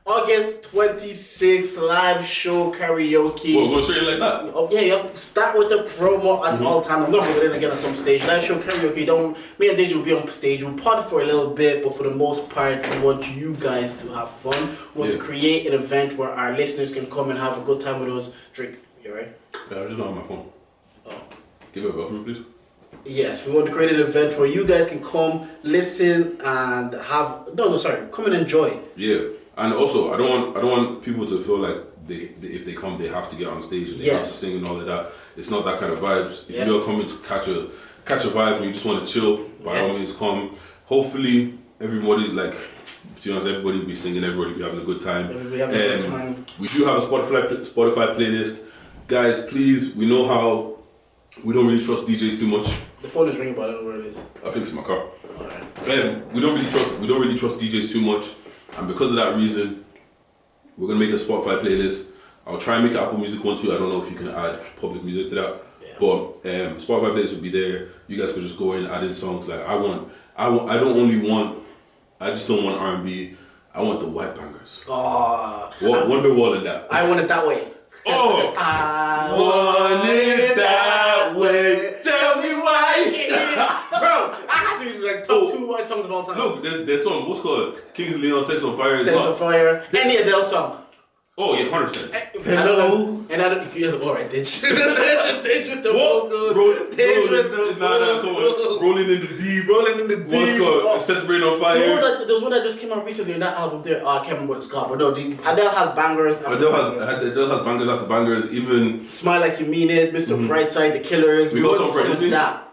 August 26th live show karaoke. Well, go straight like that. Oh yeah, you have to start with the promo at all time. I'm not going in again at some stage. Live show karaoke. Me and Deji will be on stage. We'll party for a little bit, but for the most part, we want you guys to have fun. We want to create an event where our listeners can come and have a good time with us. Drink. You right? Yeah, I'm just on my phone. Oh. Give it a bell, please. Yes, we want to create an event where you guys can come, listen, and come and enjoy. Yeah, and also I don't want people to feel like if they come they have to get on stage and they have to sing and all of that. It's not that kind of vibes. If you're coming to catch a vibe and you just want to chill, by all means come. Hopefully everybody to be honest, everybody will be singing, everybody will be having a good time. We do have a Spotify playlist. Guys, please, we know how we don't really trust DJs too much. The phone is ringing, but I don't know where it is. I think it's in my car. Alright. We don't really trust DJs too much, and because of that reason, we're gonna make a Spotify playlist. I'll try and make an Apple Music one too. I don't know if you can add public music to that, but Spotify playlist will be there. You guys could just go in, add in songs. Like I just don't want R&B. I want the white bangers. Wonderwall and that. I want it that way. Oh, I want it that way. Tell me why. Bro, I have to be like top 2 white songs of all time. Look, there's song. What's called Kings of Leon, Sex on Fire. Sex on Fire. Any Adele song. Oh yeah, 100%. I don't know. And I don't. Alright, Deji. Deji with the vocals. Deji with the vocals. Rolling in the deep. What's called Set the Rain on Fire. There was one that just came out recently in that album there. I can't remember what it's called, but no, Adele has bangers. Adele has bangers after bangers. Even Smile Like You Mean It, Mr. Brightside, The Killers. We got some for that.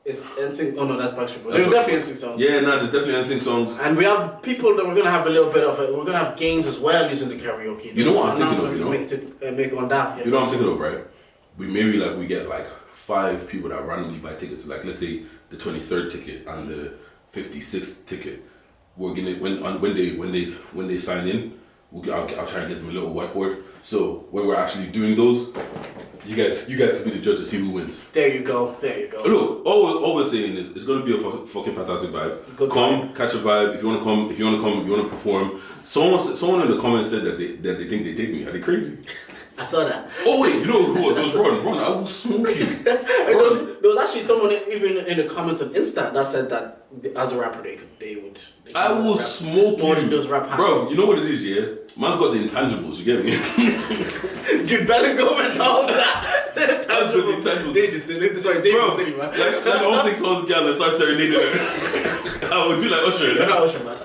It's NSYNC. Oh no, that's Backstreet Boys. There's definitely NSYNC songs. Yeah, there's definitely NSYNC songs. And we have people that we're gonna have a little bit of it. We're gonna have games as well using the karaoke. You know what I'm thinking of? Make on that. You know what I'm thinking of, right? We get 5 people that randomly buy tickets. Like let's say the 23rd ticket and the 56th ticket. We're gonna when they sign in, I'll try and get them a little whiteboard. So when we're actually doing those, you guys can be the judge to see who wins. There you go. Look, all we're saying is it's gonna be a fucking fantastic vibe. Come, catch a vibe. If you wanna come, if you wanna perform. Someone in the comments said that they think they dig me. Are they crazy? I saw that. Oh wait, you know who it was? It was Runnn. I will smoke you. There was actually someone even in the comments on Insta that said that as a rapper they would. I will smoke more you. Than those rap hats. Bro, you know what it is, yeah? Man's got the intangibles, you get me? You better go and all that. Man's got the intangibles. Dangerous City, man. Like I don't think someone's girl and start serenading her. I would do like Usher. You're not Usher, man.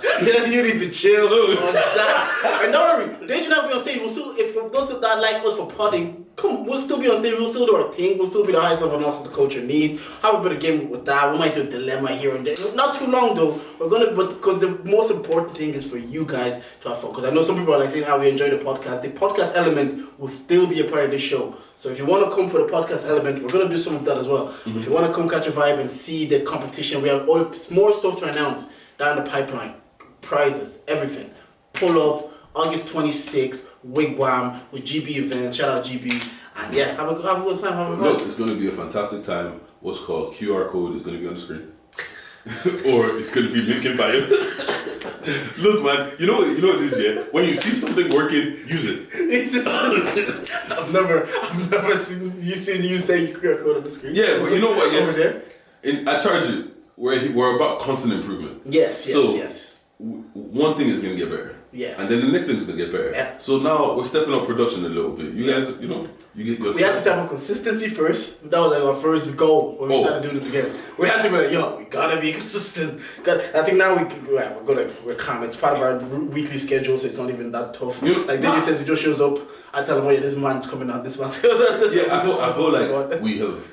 You need to chill on that. And don't worry, Deji and I will be on stage. We'll still, if for those that like us for podding, we'll still be on stage. We'll still do our thing. We'll still be the highest level analysis the culture needs. Have a bit of game with that. We might do a dilemma here and there. Not too long though. Because the most important thing is for you guys to have fun. Because I know some people are like saying how we enjoy the podcast. The podcast element will still be a part of this show. So if you want to come for the podcast element, we're going to do some of that as well. If you want to come catch a vibe and see the competition, we have more stuff to announce down the pipeline. Prizes, everything. Pull up, August 26th, Wigwam with GB event. Shout out GB. And yeah, have a good time. Look, it's going to be a fantastic time. What's called QR code is going to be on the screen. Or it's going to be link in bio. Look, man, you know what it is, yeah? When you see something working, use it. I've never seen you say QR code on the screen. Yeah, but you know what, yeah? Over there? I charge it. We're about constant improvement. Yes. One thing is going to get better. Yeah. And then the next thing is going to get better. Yeah. So now we're stepping up production a little bit. You guys, you get your We had to step up consistency first. That was like our first goal when we started doing this again. We had to be like, we gotta be consistent. I think now we're calm. It's part of our weekly schedule, so it's not even that tough. Like Deji says, he just shows up. I tell him, this man's coming on, this man's coming on. I feel like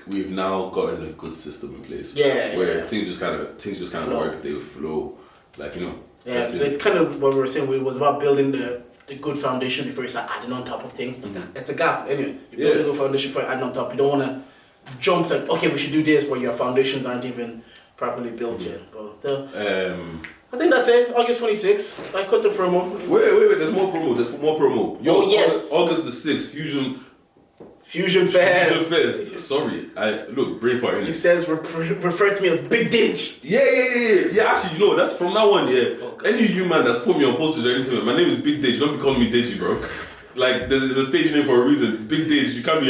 we've now gotten a good system in place. Where things just kind of work. They flow, Yeah, it's kind of what we were saying. It was about building the good foundation before you start adding on top of things. It's a gaff. Anyway, you build a good foundation before you add on top. You don't want to jump like, okay, we should do this, but your foundations aren't even properly built yet. But I think that's it. August 26th. I cut the promo. Wait. There's more promo. Yo, yes. August the 6th, Fusion Fest. Fusion Fest. Sorry, look, brain fart. He says refer to me as Big Deji. Yeah. Actually, you know, that's from now on. Yeah, any human that's put me on posters or anything, my name is Big Deji. Don't be calling me Deji, bro. Like, there's a stage name for a reason. Big Deji. You can't be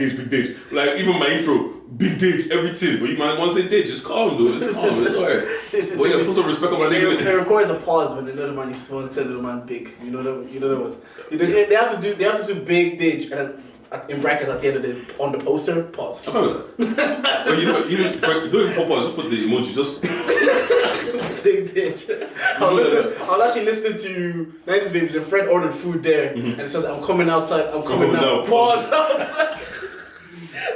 Big Deji. Like, even my intro, Big Deji, everything. But you might want to say Deji. It's calm, though. It's calm. It's alright. But yeah, put some respect on my name. It requires a pause when another man is want to tell the man Big. You know that was. They have to do Big Deji and then in brackets at the end of on the poster, pause. I remember that. But you know, don't even pause. Just put the emoji. Just. Big Deji. I was actually listening to 90s Babies and Fred ordered food there and it says, I'm coming outside, I'm coming now. Pause.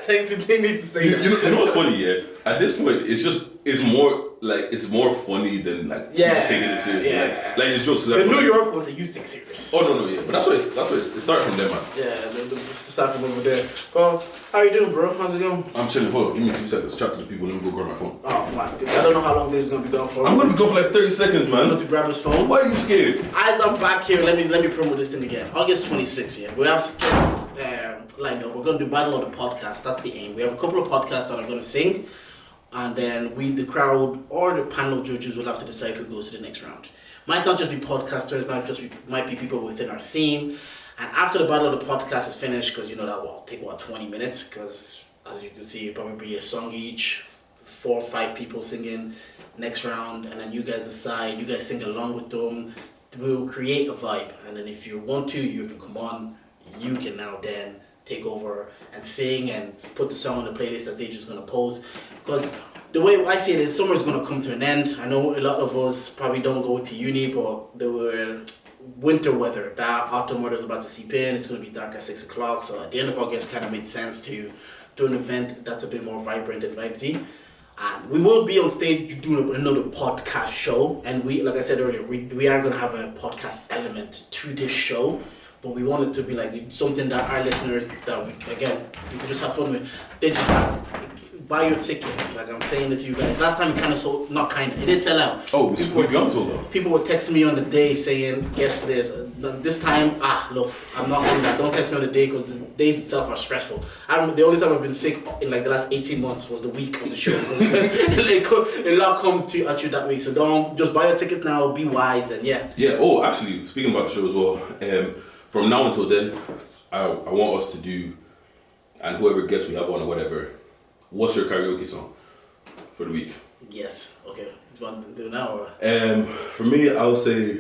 They need to say that. You know what's funny, yeah? At this point, it's more funny than like taking it seriously. Yeah. Like it's jokes. The New York ones, they used to take serious. Oh no, yeah. But that's what it started from there, man. Yeah, the start from over there. Well, how you doing, bro? How's it going? I'm chilling. Hold on, give me 2 seconds. Chat to the people. Let me go grab my phone. Oh man, I don't know how long this is gonna be going for. I'm gonna be gone for like 30 seconds, man. I'm going to grab his phone. Why are you scared? As I'm back here, let me promote this thing again. August 26th, yeah. We have guests lined up. We're going to do Battle of the Podcast. That's the aim. We have a couple of podcasts that are going to sing, and then the crowd or the panel of judges will have to decide who goes to the next round. Might not just be podcasters, might be people within our scene. And after the Battle of the Podcast is finished, because you know that will take 20 minutes, because as you can see, it'll probably be a song each, 4 or 5 people singing. Next round, and then you guys decide. You guys sing along with them. We'll create a vibe, and then if you want to, you can come on. You can now then take over and sing and put the song on the playlist that they're just gonna post. Because the way I see it is, summer's gonna come to an end. I know a lot of us probably don't go to uni, but there were winter weather. That autumn weather is about to seep in. It's gonna be dark at 6 o'clock. So at the end of August, kind of made sense to do an event that's a bit more vibrant and vibesy. And we will be on stage doing another podcast show, and like I said earlier, we are going to have a podcast element to this show, but we want it to be like something that our listeners, that we can just have fun with. They just buy your tickets, like I'm saying it to you guys. Last time it did sell out. Oh, people were texting me on the day saying, guess this. This time, look, I'm not on that. Don't text me on the day because the days itself are stressful. The only time I've been sick in like the last 18 months was the week of the show. A lot comes at you that way. So don't, just buy a ticket now, be wise, and yeah. Yeah, oh, actually, speaking about the show as well, from now until then, I want us to do, and whoever guests we have on or whatever, what's your karaoke song for the week? Yes, okay. Do you want to do it now or? For me, I would say,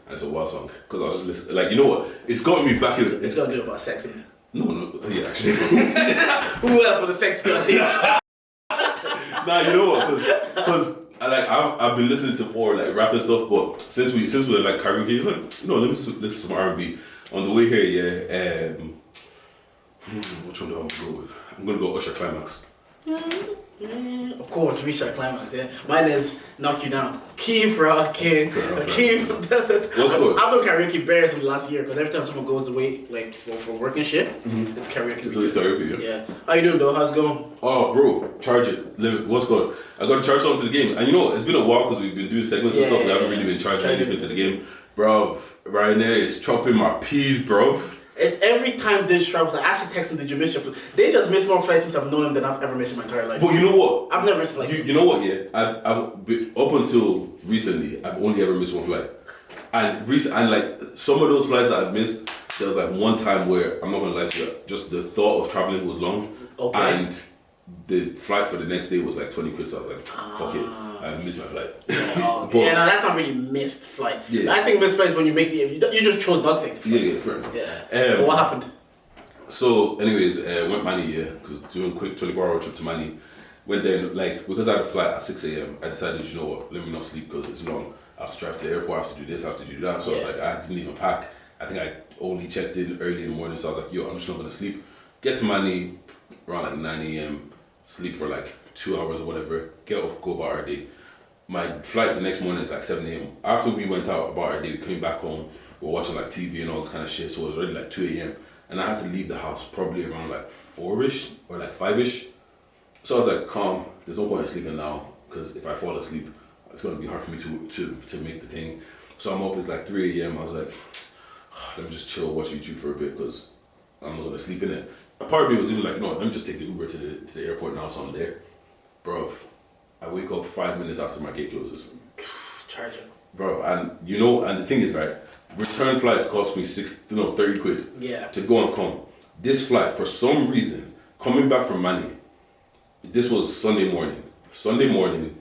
it's a wild song, because I was just listening, like, you know what, it's got me back in. It's got to do about sex, isn't it? No, yeah, actually. Who else for the sex got teach? Nah, you know what, because I've been listening to more like rap and stuff, but since we're like karaoke, it's like, you know, let me listen to some R&B. On the way here, yeah, which one do I want to go with? I'm going to go Usher Climax. Of course, reach our climax, yeah. Mine is Knock You Down. Keep rocking. What's good? I've done karaoke bears in the last year because every time someone goes away, like for work and shit, it's karaoke. It's always karaoke, yeah. How you doing, though? How's it going? Oh, bro, charge it. What's good? I got to charge something to the game. And you know, it's been a while because we've been doing segments and stuff. We haven't really been charging anything to the game. Bro, right now it's chopping my peas, bro. Every time Deji travels, I actually text him, did you miss your flight? They just missed more flights since I've known him than I've ever missed in my entire life. But you know what? I've never missed a flight. You know what, yeah? I've been, up until recently, I've only ever missed one flight. And like, some of those flights that I've missed, there was like one time where, I'm not going to lie to you, just the thought of traveling was long. Okay. And the flight for the next day was like 20 quid, so I was like, fuck it. I missed my flight. No, that's not really missed flight. Yeah. I think missed flight is when you make you just chose not to take the flight. Yeah, fair enough. Yeah. But what happened? So, anyways, went Manny, because doing a quick 24-hour trip to Manny. Went there, like, because I had a flight at 6 a.m, I decided, you know what, let me not sleep because it's long. I have to drive to the airport, I have to do this, I have to do that. So I was like, I didn't even pack. I think I only checked in early in the morning, so I was like, yo, I'm just not going to sleep. Get to Manny around like 9 a.m, sleep for like 2 hours or whatever, get up, go about our day. My flight the next morning is like 7 a.m. After we went out about our day, we came back home, we were watching like TV and all this kind of shit, so it was already like 2 a.m. And I had to leave the house probably around like 4-ish or like 5-ish. So I was like, calm, there's no point in sleeping now, because if I fall asleep, it's going to be hard for me to make the thing. So I'm up, it's like 3 a.m. I was like, let me just chill, watch YouTube for a bit, because I'm not gonna sleep in it. A part of me was even like, no, let me just take the Uber to the airport now, so I'm there. Bro, I wake up 5 minutes after my gate closes. Charging. Bro, and you know, and the thing is, right, return flights cost me 30 quid. Yeah. To go and come. This flight, for some reason, coming back from Manny, this was Sunday morning. Sunday morning,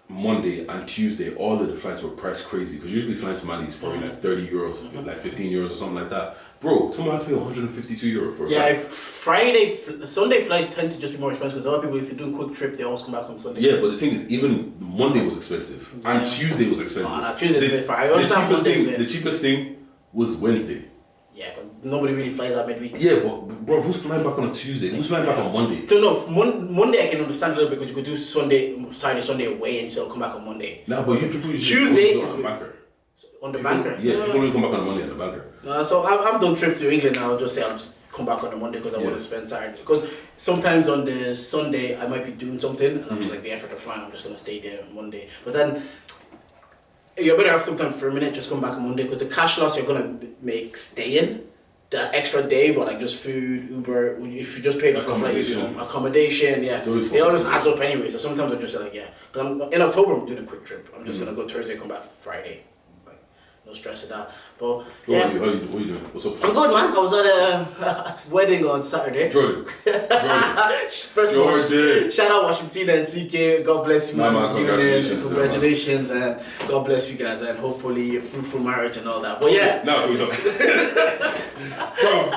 Monday and Tuesday, all of the flights were priced crazy. Because usually flying to Mali is probably like 30 euros, like 15 euros or something like that. Bro, tomorrow I have to pay 152 euros for a flight. Sunday flights tend to just be more expensive because a lot of people, if you're doing quick trip, they always come back on Sunday. Yeah, but the thing is, even Monday was expensive. Yeah. And Tuesday was expensive. Oh, no, Tuesday's a bit far. I understand Monday. The cheapest thing was Wednesday. Yeah, because nobody really flies that midweek. Yeah, but bro, who's flying back on a Tuesday? Who's flying back on Monday? So no, Monday I can understand a little bit because you could do Sunday away and still come back on Monday. No, but you people Tuesday is on the banker. On the banker? Yeah, people only come back on Monday on the banker. So I've done trip to England and I'll just say I'll just come back on the Monday because I want to spend Saturday. Because sometimes on the Sunday I might be doing something and I'm just like the effort of flying, I'm just going to stay there on Monday. But then you better have some time for a minute, just come back on Monday because the cash loss you're going to make staying that extra day, but like just food, Uber, if you just pay for accommodation, yeah, it always adds up anyway. So sometimes I'm just like, yeah, because in October I'm doing a quick trip. I'm just gonna go Thursday, come back Friday. Like, no stress at that. But yeah, what are you doing? What's up? I'm good, man. I was at a wedding on Saturday. Jordan. First of all, shout out Washington and CK. God bless you, man. Congratulations, and God bless you guys, and hopefully a fruitful marriage and all that. But yeah, now we talk. Bro,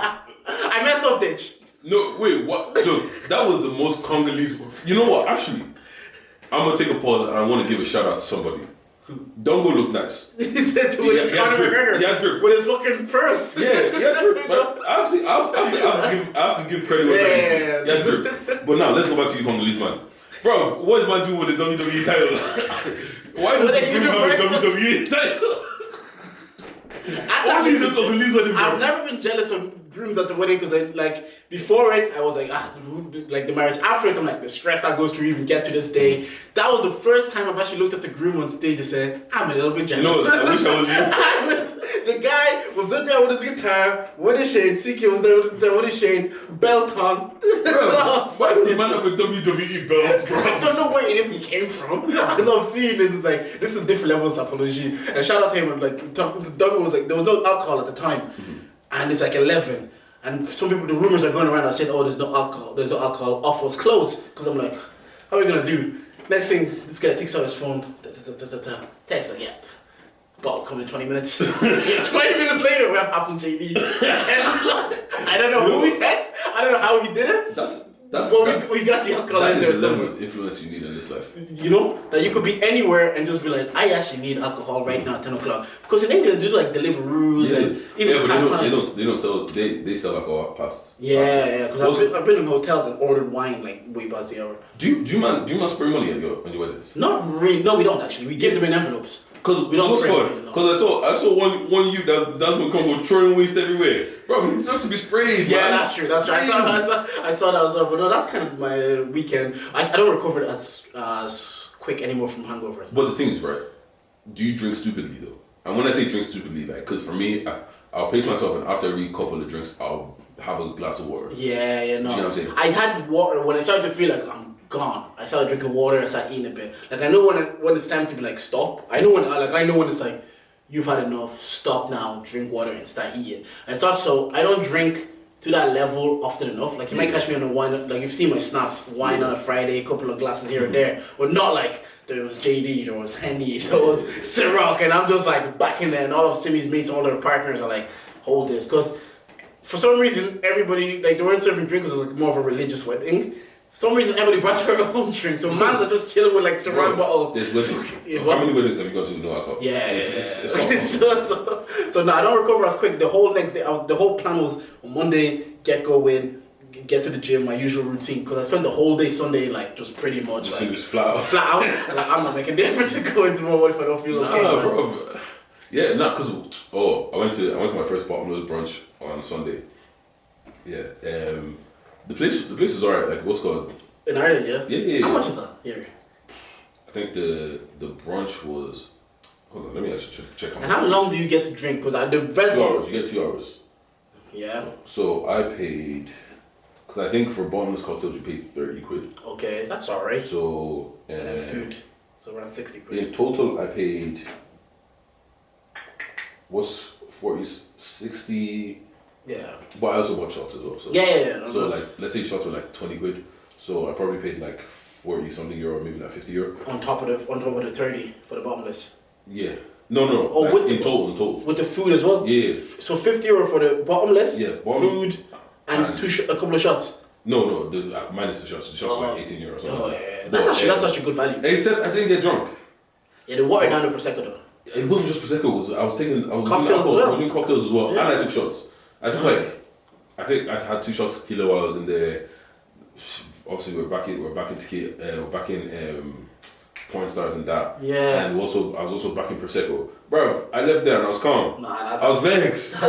I messed up, Deji. No, wait, what? Look, that was the most Congolese. You know what? Actually, I'm gonna take a pause and I want to give a shout out to somebody. Don't go look nice. He said with his Conor McGregor. Yeah, drip. With his fucking purse. Yeah, drip. But I have to give credit where credit is due. Yeah, drip. But now let's go back to you, Congolese man. Bro, what is man doing with the WWE title? Why does he have a WWE title? Only the Congolese wedding. I've never been jealous of grooms at the wedding because before it I was like like the marriage. After it I'm like the stress that goes through even get to this day. That was the first time I've actually looked at the groom on stage and said I'm a little bit jealous. You know, I wish I was you. The guy was up there with his guitar, with his shades. CK was there with his shades, belt on. Why did the man have a WWE belt, bro? I don't know where it even came from. Because I'm seeing this, it's like, this is a different level of apology. And shout out to him, and like, Doug was like, there was no alcohol at the time. And it's like 11. And some people, the rumors are going around, I said, oh, there's no alcohol, off was closed. Because I'm like, how are we going to do? Next thing, this guy takes out his phone, text, like, yeah. Bottle coming in 20 minutes. 20 minutes later, we have Apple JD. I don't know who he texted. I don't know how he did it. We got the alcohol in there. That's the level of influence you need in this life. You know, that you could be anywhere and just be like, I actually need alcohol right now at 10 o'clock. Because in England, they do like Deliveroos and even past times. They don't sell, they sell alcohol past. Yeah, because I've been in hotels and ordered wine like way past the hour. Do you man spray money on your weddings? Not really. No, we don't actually. We give them in envelopes. Because we don't spray money. Because I saw one you that's been coming throwing waste everywhere. Bro, it deserves to be sprayed. Yeah, man. that's true. That's right. I saw that as well. But no, that's kind of my weekend. I don't recover as quick anymore from hangovers. But the thing is, right? Do you drink stupidly though? And when I say drink stupidly, like, because for me, I'll pace myself, and after every couple of drinks, I'll have a glass of water. Yeah, no. Do you know what I'm saying? I had water when I started to feel like I'm gone. I started drinking water. I started eating a bit. Like I know when it's time to be like stop. I know when it's like you've had enough. Stop now. Drink water and start eating. And it's also I don't drink to that level often enough. Like you might catch me on a wine. Like you've seen my snaps. Wine on a Friday, a couple of glasses here and there, but not like there was JD, there was Henny, there was Ciroc, and I'm just like back in there. And all of Simmy's mates, all their partners are like, hold this, because for some reason everybody like they weren't serving drinks. It was like more of a religious wedding. For some reason, everybody brought their own drink. So mans are just chilling with like Ciroc bottles. There's weddings. How many weddings have you got to no alcohol? Yeah. So no, I don't recover as quick. The whole next day, the whole plan was on Monday, get going, get to the gym, my usual routine. Because I spent the whole day Sunday like just pretty much just like just flat out. And, like I'm not making the effort to go into tomorrow if I don't feel okay. Nah, bro. Yeah, because I went to my first bottomless brunch on Sunday. Yeah. The place is alright. Like what's called in Ireland, yeah. Yeah. How much is that here? I think the brunch was. Hold on, let me actually check. And how long do you get to drink? Because the best 2 hours. You get 2 hours. Yeah. So I paid, because I think for bottomless cocktails you pay 30 quid. Okay, that's alright. So And then food, so around 60 quid. in total I paid, what's 40, 60. Yeah. But I also bought shots as well. So Yeah. So like, let's say shots were like 20 quid. So I probably paid like 40 something euro, maybe like 50 euro. On top of the 30 for the bottomless. Yeah. No. Oh, like with in the total. with the food as well. Yeah. So 50 euro for the bottomless. Yeah. Food and a couple of shots. No. The minus the shots. The shots were like 18 euro or something. Oh yeah. That's actually good value. Except I didn't get drunk. Yeah, the water down the prosecco though. It wasn't just prosecco. I was doing Cocktails as well. I was doing cocktails as well, Yeah. and I took shots. I took I had 2 shots tequila while I was in there. Obviously, we're back in tequila. We're back in porn stars and that. Yeah. And I was also back in prosecco. Bro, I left there and I was calm. I was vexed.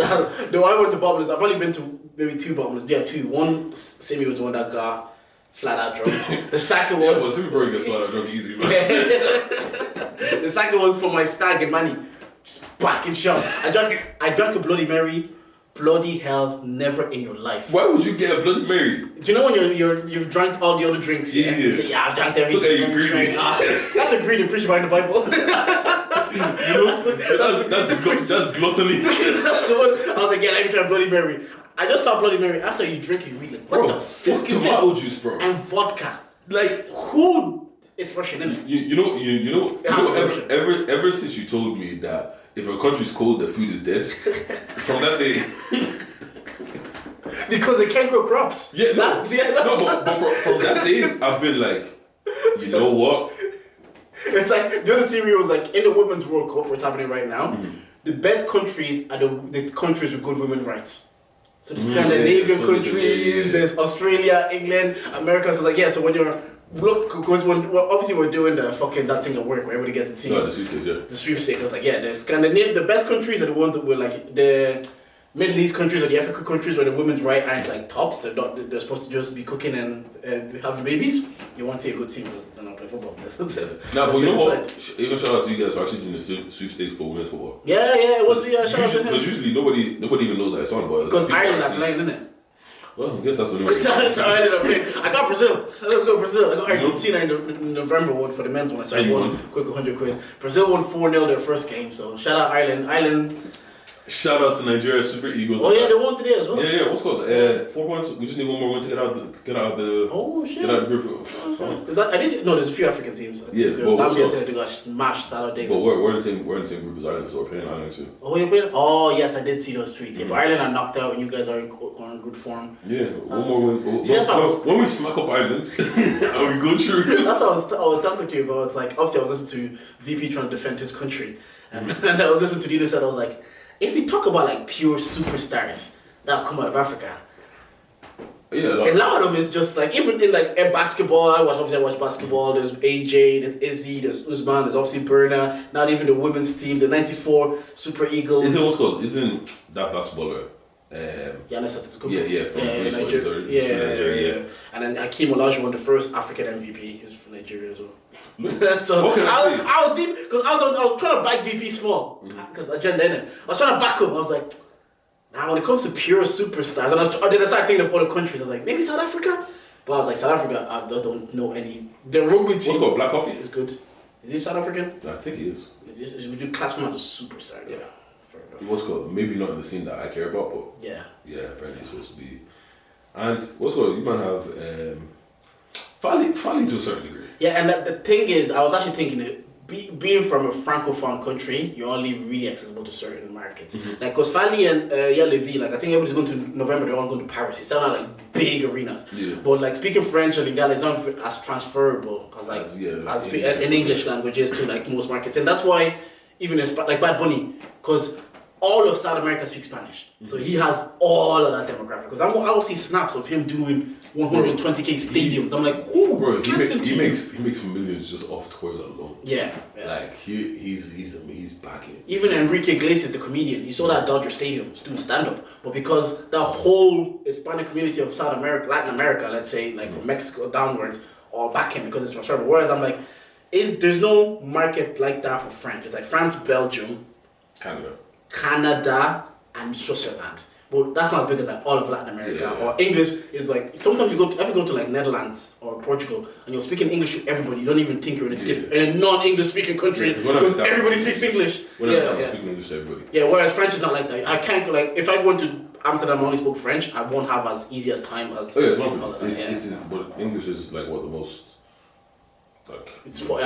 No, I went to bottomless. I've only been to maybe 2 bottomless. Yeah, 2. One, Simi was the one that got flat out drunk. The second one. Yeah, but Simi bro gets flat out drunk easy, man. The second was for my stag in Manny. Just back in shot. I drank a Bloody Mary. Bloody hell, never in your life. Why would you get a Bloody Mary? Do you know when you've drank all the other drinks? Yeah. You say, I've drank everything. Look at you greedy. That's a greedy preacher behind the Bible. You know, that's gluttony. That's the one. I was like, yeah, let me try Bloody Mary. I just saw Bloody Mary. After you drink, you read like, what the fuck it's is tomato this? juice, bro. And vodka. Like, who? It's Russian, isn't it? You know. Ever since you told me that if a country's cold, the food is dead. From that day. Because it can't grow crops. Yeah, but from that day, I've been like, you know what? It's like the other theory was like in the Women's World Cup, what's happening right now. The best countries are the countries with good women's rights. So the Scandinavian countries, there's Australia, England, America. So it's like so when you're because obviously we're doing that thing at work where everybody gets a team. No, the sweepstakes, yeah. The sweepstakes, like the best countries are the ones that were like the Middle East countries or the African countries where the women's right aren't like tops. They're supposed to just be cooking and having babies. You want to see a good team, they're not play football. Nah, but you know what? Even shout out to you guys for actually doing the sweepstakes for women's football. Yeah, it was shout out to him. Because usually nobody even knows that it's on, but because Ireland are playing, isn't it? Well, I guess that's what it was. I got Brazil. Let's go Brazil. I got Argentina in November one for the men's one. So I won quick 100 quid. Brazil won 4-0 their first game. So shout out Ireland. Shout out to Nigeria Super Eagles. Oh yeah, they won today as well. Yeah. What's called 4 points. We just need one more win to get out of the. Oh shit. Get out of the group. Is that? I didn't. No, there's a few African teams. Yeah, there's Zambia said they got smashed Saturday. But we're in the same group as Ireland, so we're playing Ireland too. Oh, you're playing? Oh yes, I did see those tweets. Yeah, but Ireland are knocked out, and you guys are in good form. Yeah, one more win. When we smack up Ireland, are we go through? That's what I was talking to you about. It's like obviously I was listening to VP trying to defend his country, and I was listening to the other side. I was like, if you talk about like pure superstars that have come out of Africa, yeah, a lot of them is just like even in like basketball. I watch basketball. There's AJ, there's Izzy, there's Usman, there's obviously Berna. Not even the women's team, the '94 Super Eagles. Isn't that basketballer? Giannis Antetokounmpo. Yeah, from Nigeria. Yeah. And then Hakeem Olajuwon, the first African MVP, he was from Nigeria as well. So I was deep because I was trying to back VP small because agenda in it. I was trying to back him. I was like, now when it comes to pure superstars, and then I started thinking of other countries. I was like, maybe South Africa, but I was like, South Africa, I don't know any. The rugby team. What's called Black Coffee? Is good. Is he South African? I think he is. Would you class him as a superstar? Yeah. Fair enough. What's called maybe not in the scene that I care about, but yeah, apparently it's supposed to be. And what's called you might have Fali to a certain degree. Yeah, and the thing is, I was actually thinking that being from a francophone country, you're only really accessible to certain markets. Like, because Fali and Levi, like, I think everybody's going to November, they're all going to Paris. It's still not like big arenas. Yeah. But like speaking French or Lingala is not as transferable as in English languages to like most markets. And that's why even in like Bad Bunny, because all of South America speaks Spanish. So he has all of that demographic. Because I will see snaps of him doing 120k stadiums. I'm like, who? Bro, he makes millions just off tours alone. Yeah. Like he's backing. Even Enrique Iglesias, the comedian, you saw that at Dodger Stadium doing stand up. But because the whole Hispanic community of South America, Latin America, let's say, like from Mexico downwards, all back him because it's transferable. Whereas I'm like, there's no market like that for French. It's like France, Belgium, Canada, and Switzerland. but that's not as big as like all of Latin America. Yeah. Or English is like sometimes if you go to like Netherlands or Portugal and you're speaking English to everybody, you don't even think you're in a non-English speaking country because everybody speaks English. I'm speaking English to everybody. Yeah, whereas French is not like that. I can't like if I go to Amsterdam and only spoke French, I won't have as easy as time as. Oh yeah, it's one but English is like what the most. Like, oh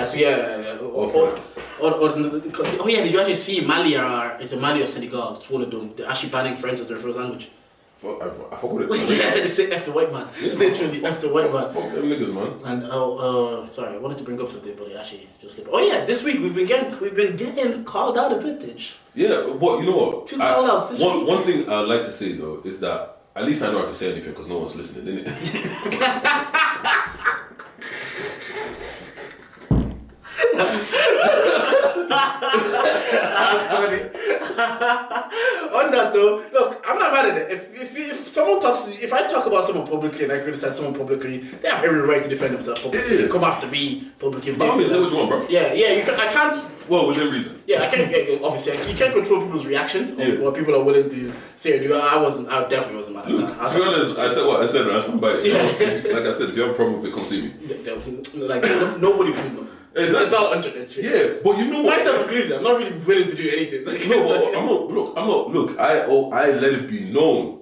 yeah, did you actually see Mali it's a Mali or Senegal? It's one of them. They're actually banning French as their first language. I forgot it. Yeah, they say F the white man. Literally F the white man. Fuck them niggas, man. And sorry, I wanted to bring up something, but it actually just slipped. Oh yeah, this week we've been getting called out a bit. Yeah, but you know what? 2 call outs this week. One thing I'd like to say though is that at least I know I can say anything because no one's listening, innit? That's funny. On that though, look, I'm not mad at it. If someone talks, if I talk about someone publicly and I criticize someone publicly, they have every right to defend themselves publicly. Yeah. Come after me publicly. Say what you want, bro. Yeah. I can't. Well, within reason. Yeah, I can't. Obviously, you can't control people's reactions or what people are willing to say or do. I definitely wasn't mad at that. To be honest, I said what I said, and I stand by it. Yeah. Like I said, if you have a problem with it, come see me. Like nobody would know. Exactly. It's all internet shit. Yeah, but you know what? Myself included, I'm not really willing to do anything. Look, I let it be known.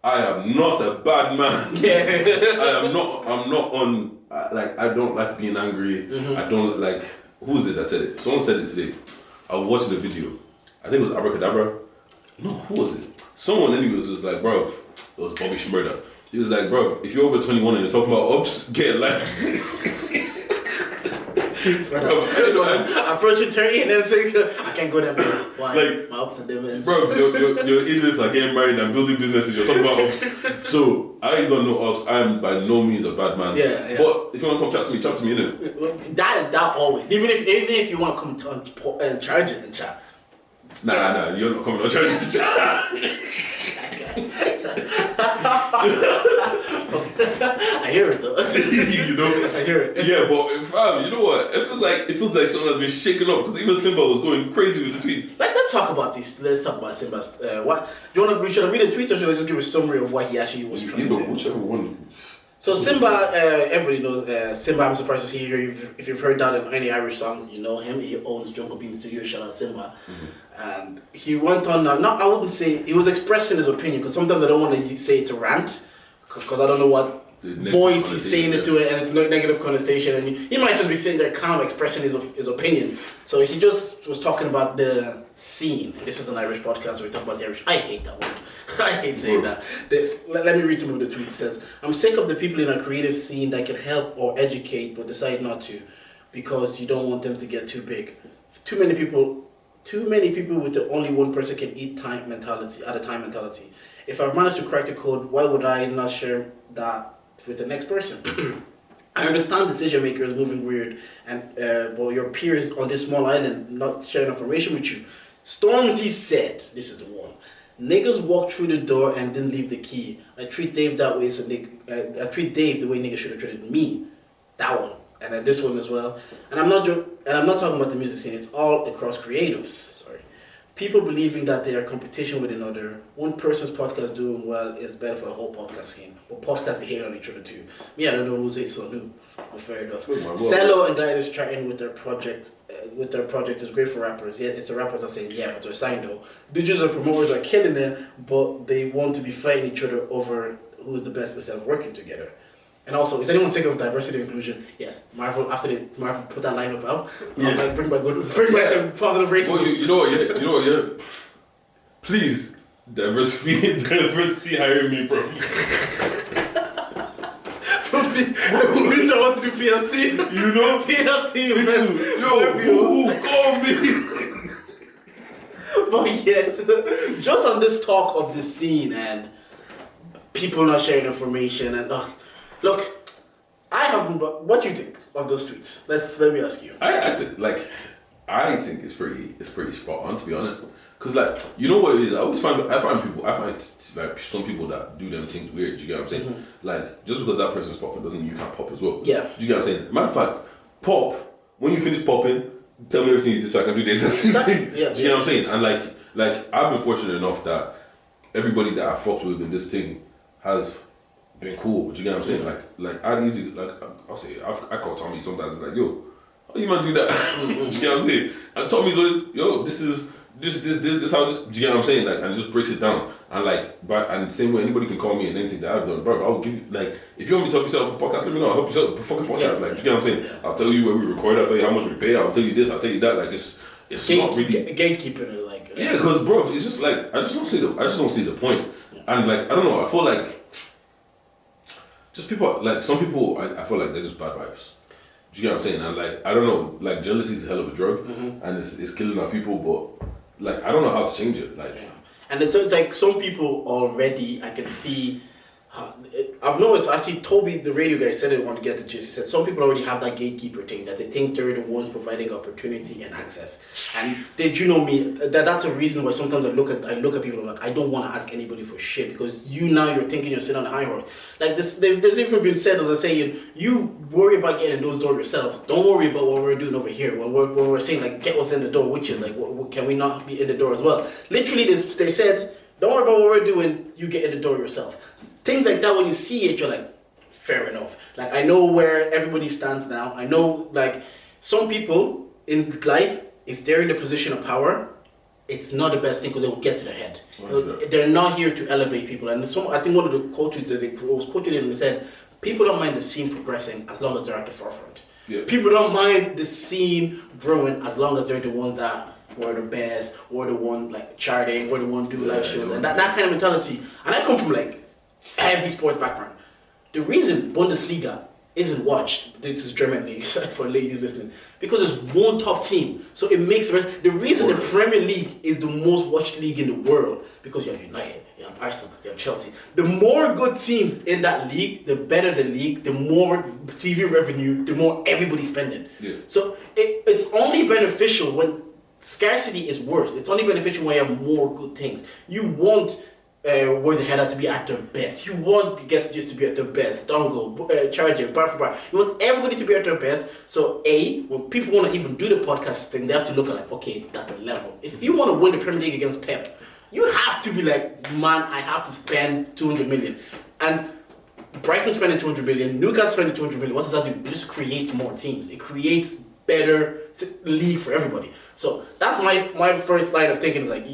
I am not a bad man. Yeah. I'm not on, I don't like being angry. Mm-hmm. I don't like, who is it that said it? Someone said it today. I was watching the video. I think it was Abracadabra. No, who was it? Someone anyway was just like, bro, it was Bobby Schmurda. He was like, bro, if you're over 21 and you're talking about ups, get a life. Approaching 30 and then saying, I can't go that much. Why? Like, my ups and downs. Bro, your idiots are getting married and building businesses. You're talking about ups. So I don't know ups. I'm by no means a bad man. Yeah. But if you want to come chat to me, innit? That always. Even if you want to come and charge it and chat. Nah, you're not coming on charge to chat. I hear it though. You know, I hear it. Yeah, but fam, you know what? It feels like someone has been shaken up because even Simba was going crazy with the tweets. Let's talk about this. Let's talk about Simba's. What do you want to? Should I read the tweets or should I just give a summary of what he actually was trying to say? Whichever one. So Simba, everybody knows Simba. I'm surprised to see you. If you've heard that in any Irish song, you know him. He owns Jungle Beam Studio. Shout out Simba. Mm-hmm. And he went on. I wouldn't say he was expressing his opinion because sometimes I don't want to say it's a rant because I don't know what voice he's saying it to it, and it's no negative connotation. And he might just be sitting there calm, expressing his opinion. So he just was talking about the scene. This is an Irish podcast where we talk about the Irish. I hate that word. I hate saying that. Let me read some of the tweet. It says, I'm sick of the people in our creative scene that can help or educate but decide not to because you don't want them to get too big. Too many people with the only one person can eat time mentality. If I've managed to crack the code, why would I not share that with the next person? I understand decision makers moving weird and but your peers on this small island not sharing information with you. Stormzy said, this is the one. Niggas walked through the door and didn't leave the key. I treat Dave that way, so I treat Dave the way niggas should have treated me. That one, and then this one as well. And I'm not talking about the music scene. It's all across creatives. Sorry, people believing that they are competition with another. One person's podcast doing well is better for the whole podcast scene. Or podcasts be hating on each other too. Me, I don't know who's it, so new. Fair enough. Cello and Gliders chatting with their project. Is great for rappers. Yet it's the rappers that saying yeah, but they're signed though. DJs or promoters are killing it, but they want to be fighting each other over who's the best instead of working together. And also, is anyone sick of diversity and inclusion? Yes. Marvel put that line up out. I was like, bring back the positive racism. Well, you know what, please, diversity hire me, bro. I want to do PLC. You know? PLC, man. Yo, call me. But yes, just on this talk of the scene and people not sharing information and look, what do you think of those tweets? Let me ask you. I think it's pretty spot on, to be honest. Cause like, you know what it is? I find like some people that do them things weird. You get what I'm saying? Mm-hmm. Like, just because that person's popping doesn't mean you can't pop as well. Yeah. You get what I'm saying? Matter of fact, pop. When you finish popping, tell me everything you do so I can do the exact same thing. Yeah. Do you get what I'm saying? And like I've been fortunate enough that everybody that I fucked with in this thing has been cool. Do you get what I'm saying? Like I'd easy, like I'll say, I call Tommy sometimes and like, yo, how you man do that? Do you get what I'm saying? And Tommy's always, yo, this how this. Do you get what I'm saying? Like, and just breaks it down. And like, but and same way, anybody can call me and anything that I've done, bro. I'll give you, like, if you want me to help yourself a podcast, let me know. I'll help yourself a fucking podcast. Like, do you get what I'm saying? I'll tell you where we record. I'll tell you how much we pay. I'll tell you this. I'll tell you that. Like, it's not really gatekeeping is like. Yeah, because bro, it's just like I just don't see the point. And like I don't know. I feel like just people like some people. I feel like they're just bad vibes. Do you get what I'm saying? And like I don't know. Like jealousy is a hell of a drug, and it's killing our people. But like I don't know how to change it. Like, and it's like some people already. I can see. I've noticed actually. Toby, the radio guy, said it. Want to get the gist. He said some people already have that gatekeeper thing that they think they're the ones providing opportunity and access. And did you know me? That's a reason why sometimes I look at people. I'm like, I don't want to ask anybody for shit because you're thinking you're sitting on a high horse. Like this, there's even been said as I say, you worry about getting in those doors yourself. Don't worry about what we're doing over here. When we're saying like get us in the door, which is like, can we not be in the door as well? Literally, they said. Don't worry about what we're doing, you get in the door yourself. Things like that, when you see it, you're like, fair enough. Like, I know where everybody stands now. I know, like, some people in life, if they're in the position of power, it's not the best thing because they will get to their head. They're not here to elevate people. And I think one of the quotes that they was quoted and they said, people don't mind the scene progressing as long as they're at the forefront. Yeah. People don't mind the scene growing as long as they're the ones that we're the best, we're the one like charting, we're the one do live shows, and that kind of mentality. And I come from like heavy sports background. The reason Bundesliga isn't watched, this is German league for ladies listening, because there's one top team. So it makes the reason the Premier League is the most watched league in the world, because you have United, you have Arsenal, you have Chelsea. The more good teams in that league, the better the league, the more TV revenue, the more everybody's spending. Yeah. So it's only beneficial when scarcity is worse. It's only beneficial when you have more good things. You want Where's the header to be at their best. You want Get Just to be at their best. Dongle, Charger, bar for bar. You want everybody to be at their best. So when people want to even do the podcast thing, they have to look at like, okay, that's a level. If you want to win the Premier League against Pep, you have to be like, man, I have to spend 200 million. And Brighton spending 200 million, Newcastle spending 200 million. What does that do? It just creates more teams. It creates better league for everybody. So that's my first line of thinking is like,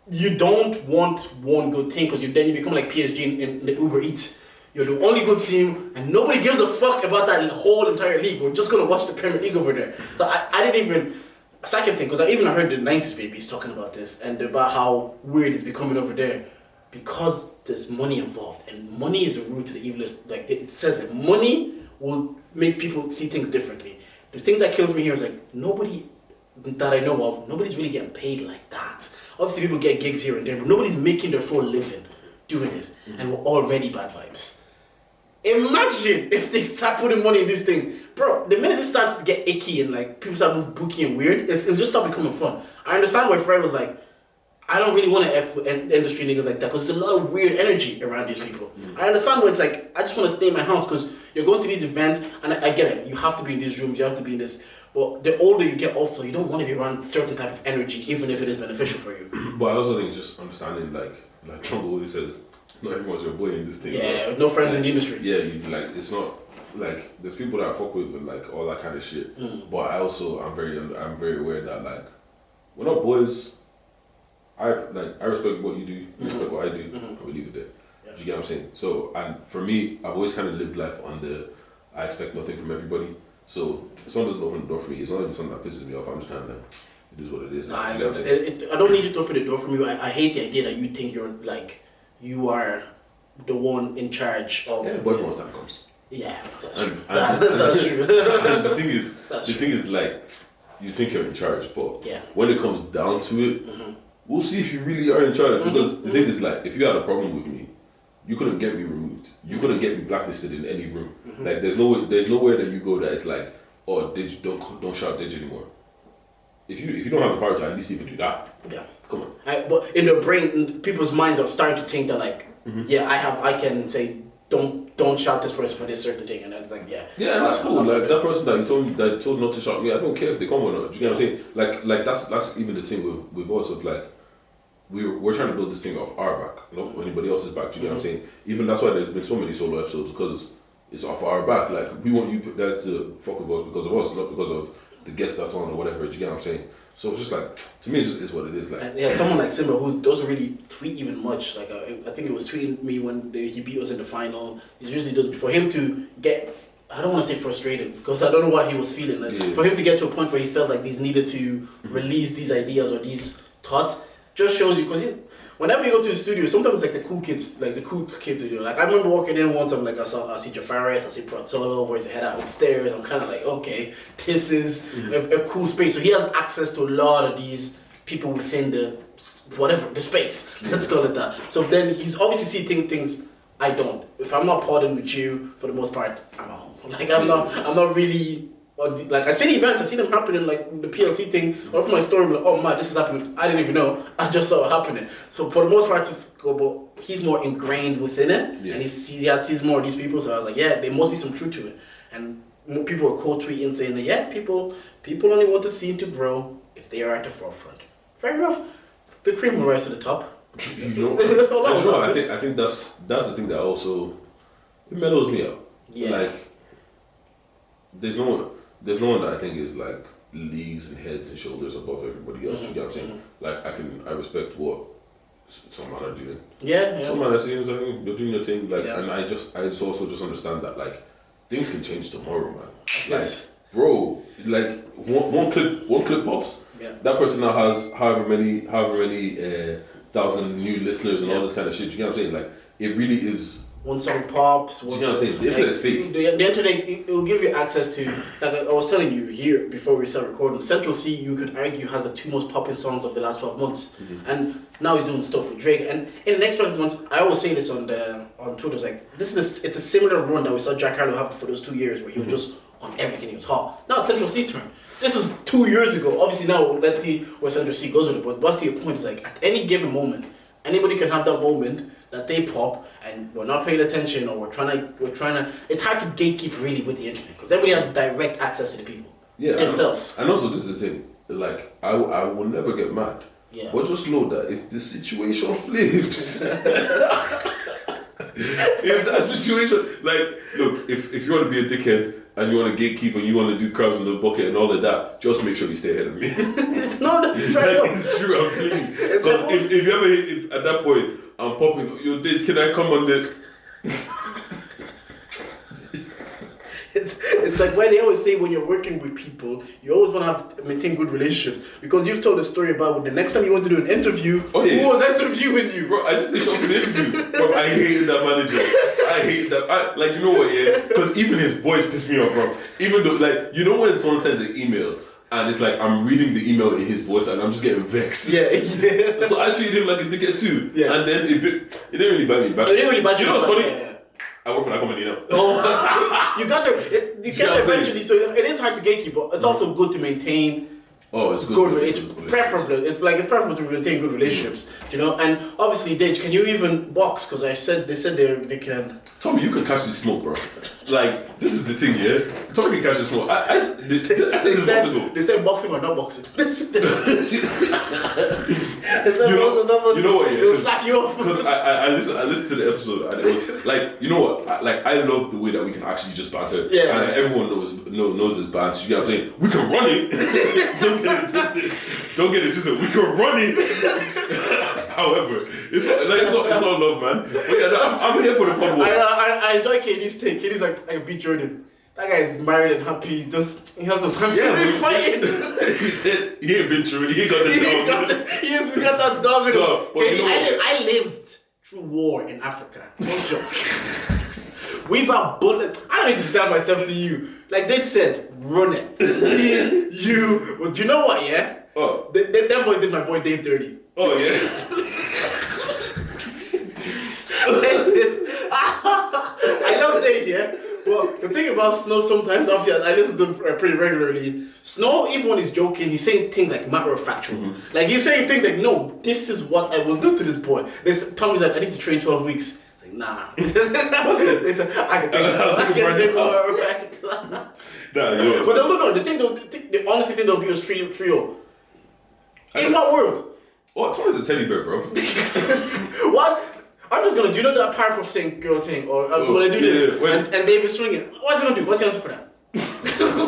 you don't want one good thing because then you become like PSG in the Uber Eats. You're the only good team and nobody gives a fuck about that whole entire league. We're just going to watch the Premier League over there. So I didn't even... Second thing, because I even heard the 90s babies talking about this and about how weird it's becoming over there because there's money involved and money is the root to the evilest. Like it says it. Money will make people see things differently. The thing that kills me here is like nobody that I know of, nobody's really getting paid like that. Obviously people get gigs here and there, but nobody's making their full living doing this. And we're already bad vibes. Imagine if they start putting money in these things. Bro, the minute this starts to get icky and like people start moving booky and weird, it'll just stop becoming fun. I understand why Fred was like, I don't really want to F with industry niggas like that because there's a lot of weird energy around these people. I understand why it's like, I just want to stay in my house because you're going to these events and I get it. You have to be in these rooms, you have to be in this. But the older you get also, you don't want to be around certain type of energy even if it is beneficial for you. But I also think it's just understanding like Trump always says, not everyone's your boy in this thing. Yeah, with no friends in the industry. Yeah, it's not like there's people that I fuck with and like all that kind of shit. But I'm very aware that like we're not boys. I respect what you do, you respect what I do, and we leave it there. Yeah. Do you get what I'm saying? So and for me, I've always kind of lived life on the I expect nothing from everybody. So if someone doesn't open the door for me, it's not even something that pisses me off. I'm just kind of like, it is what it is. I don't need you to open the door for me. I hate the idea that you think you're like you are the one in charge of. Yeah, but once time comes. Yeah, that's true. That's true. And the thing is, like, you think you're in charge, but when it comes down to it, we'll see if you really are in charge. Because the thing is, like, if you had a problem with me, you couldn't get me removed. You couldn't get me blacklisted in any room. Like, there's nowhere that you go that it's like, oh, don't shout Deji anymore. If you don't have the power to at least even do that, come on. But in their brain, in people's minds are starting to think that like, I can say don't shout this person for this certain thing, and it's like yeah, that's cool. Like that person that you told not to shout, I don't care if they come or not. Do you get what I'm saying? Like that's even the thing with us of like we're trying to build this thing off our back, not anybody else's back. Do you get what I'm saying? Even that's why there's been so many solo episodes, because it's off our back. Like, we want you guys to fuck with us because of us, not because of the guest that's on or whatever. Do you get what I'm saying? So it's just like, to me, it just is what it is. Like, and yeah, someone like Simba who doesn't really tweet even much. Like, I think it was tweeting me when he beat us in the final. He usually doesn't. For him to get, I don't want to say frustrated, because I don't know what he was feeling. Like, for him to get to a point where he felt like he needed to release these ideas or these thoughts, just shows you, because whenever you go to the studio, sometimes like the cool kids, you know, like I remember walking in once, I'm like, I see Jafaris, I see Solo, where's the head out upstairs. I'm kind of like, okay, this is a cool space. So he has access to a lot of these people within the space. Let's call it that. So then he's obviously seeing things I don't. If I'm not podding with you, for the most part, I'm at home. Like I'm not really. Like I see the events, I see them happening, like the PLT thing. I open my story, I'm like, oh man, this is happening. I didn't even know. I just saw it happening. So for the most part, but he's more ingrained within it, and he sees more of these people. So I was like, yeah, there must be some truth to it. And more people are quote tweeting saying that, yeah, people only want the scene to grow if they are at the forefront. Fair enough. The cream will rise to the top. You know, I think that's the thing that also it mellows me up. Yeah. Like, there's no one that I think is like leagues and heads and shoulders above everybody else. You get what I'm saying? Like, I respect what some man are doing. Yeah. Some man are saying something, you're doing your thing. Like, and I just also understand that like things can change tomorrow, man. Yes. Like, bro, like one clip pops. Yeah. That person now has however many 1,000 new listeners and all this kind of shit. You get what I'm saying? Like, it really is. One song pops. You know what I'm saying? The internet is fake. The internet, it will give you access to, like I was telling you here before we start recording, Central C, you could argue, has the two most popular songs of the last 12 months. And now he's doing stuff with Drake. And in the next 12 months, I always say this on Twitter, it's like, it's a similar run that we saw Jack Harlow have for those 2 years where he was just on everything, he was hot. Now it's Central C's turn. This is 2 years ago. Obviously now, let's see where Central C goes with it. But back to your point, it's like, at any given moment, anybody can have that moment that they pop and we're not paying attention, or we're trying to it's hard to gatekeep really with the internet, because everybody has direct access to the people themselves. And also, this is the thing, like, I will never get mad, but just know that if the situation flips, if that situation, like, look, if you want to be a dickhead and you want to gatekeep and you want to do crabs in the bucket and all of that, just make sure you stay ahead of me. No, that's fair enough. It's true, I'm telling you. Because if you ever hit at that point, I'm popping, yo, Deji, can I come on this? It's like why they always say when you're working with people, you always want to maintain good relationships, because you've told a story about the next time you want to do an interview, who was interviewing you? Bro, I just did something interview. Bro, I hated that manager. I hate that. Like, you know what, because even his voice pissed me off, bro. Even though, like, you know when someone sends an email and it's like I'm reading the email in his voice and I'm just getting vexed. Yeah. So I treated him like a dickhead too. Yeah. And then it didn't really bite me back. It didn't really bite you. You know what's funny? Yeah. I work for that company now. Oh, you got there. You get there eventually, so it is hard to gatekeep, but it's also good to maintain. Oh, it's good. It's preferable. It's preferable to maintain good relationships, you know. And obviously, Deji, can you even box? Because they said they can. Tommy, you can catch the smoke, bro. Like, this is the thing, yeah. Tommy can catch the smoke. They said boxing or not boxing. You know what? Yeah, they'll slap you off. Because I listened to the episode and it was like, you know what? I love the way that we can actually just banter. Yeah. And everyone knows this banter. You get what I'm saying? We can run it. Don't get it twisted. We can run it. However, it's all love, man. But yeah, I'm here for the pod. I enjoy KD's take. KD's like, I beat Jordan. That guy is married and happy. He has no time to be fighting. He ain't been through it. He ain't got the dog. He's got that dog in him. No, I lived through war in Africa. Don't joke. We've had bullets. I don't need to sell myself to you. Like Dave says, run it. Well, do you know what, yeah? Oh. Them boys did my boy Dave dirty. Oh, yeah? I love Dave, yeah? Well, the thing about Snow sometimes, obviously, I listen to him pretty regularly. Snow, even when he's joking, he says things like matter of factual. Mm-hmm. Like, he's saying things like, no, this is what I will do to this boy. Tommy's like, I need to train 12 weeks. It's like, nah. I can take more effect. Nah, yo. But no, the honestly think they'll be a trio. In what world? Oh, Tori's a teddy bear, bro. What? I'm just gonna. Do you know that Powerpuff thing, girl thing, or when I do this and David's swinging? What's he gonna do? What's the answer for that?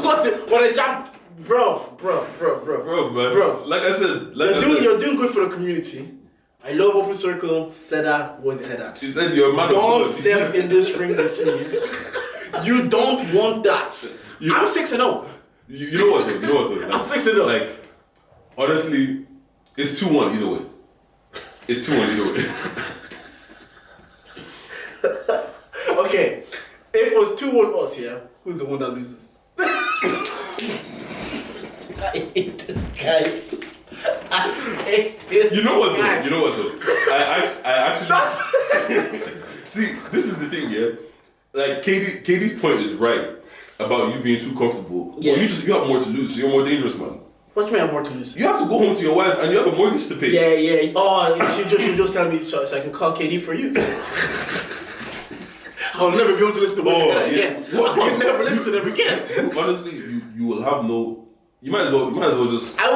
What's it? When I jumped, bro, Man. Like I said, you're doing good for the community. I love Open Circle. Seda was your head at. She said you're a man. Don't step in this ring with me. You don't want that. I'm 6-0. You know what though? Like, I'm 6-0. Like, honestly, it's 2-1 either way. It's 2-1 either way. Okay, if it was 2-1 us, yeah, who's the one that loses? I hate this guy. I hate this You know what guy. though? I actually see. This is the thing, yeah. Like KD's point is right about you being too comfortable. Yeah. Well, you have more to lose, so you're more dangerous, man. What do you mean I have more to lose? You have to go home to your wife and you have a mortgage to pay. Yeah. Oh, she just tell me so I can call KD for you. I'll never be able to listen to what again. I can never listen to them again. Honestly, you will have no. You might as well just. I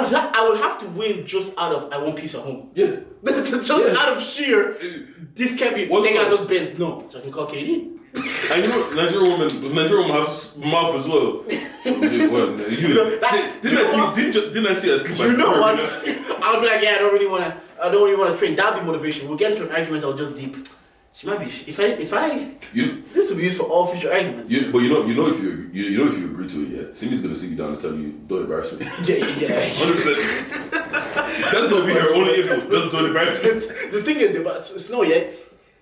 would have to win just out of I want peace at home. Yeah. Just out of sheer. This can't be. Take out those bins. No, so I can call KD. And you know, Nigerian women have mouth as well. Didn't I see a sleep? You know what? I'll be like, yeah, I don't really want to train. That'll be motivation. We'll get into an argument. I'll just deep. She might be. If I. This will be used for all future arguments. But you know if you agree to it, yeah, Simi's gonna sit you down and tell you, don't embarrass me. Yeah. 100%. That's gonna be her only input. Just don't embarrass me. The thing is about Snow, yeah,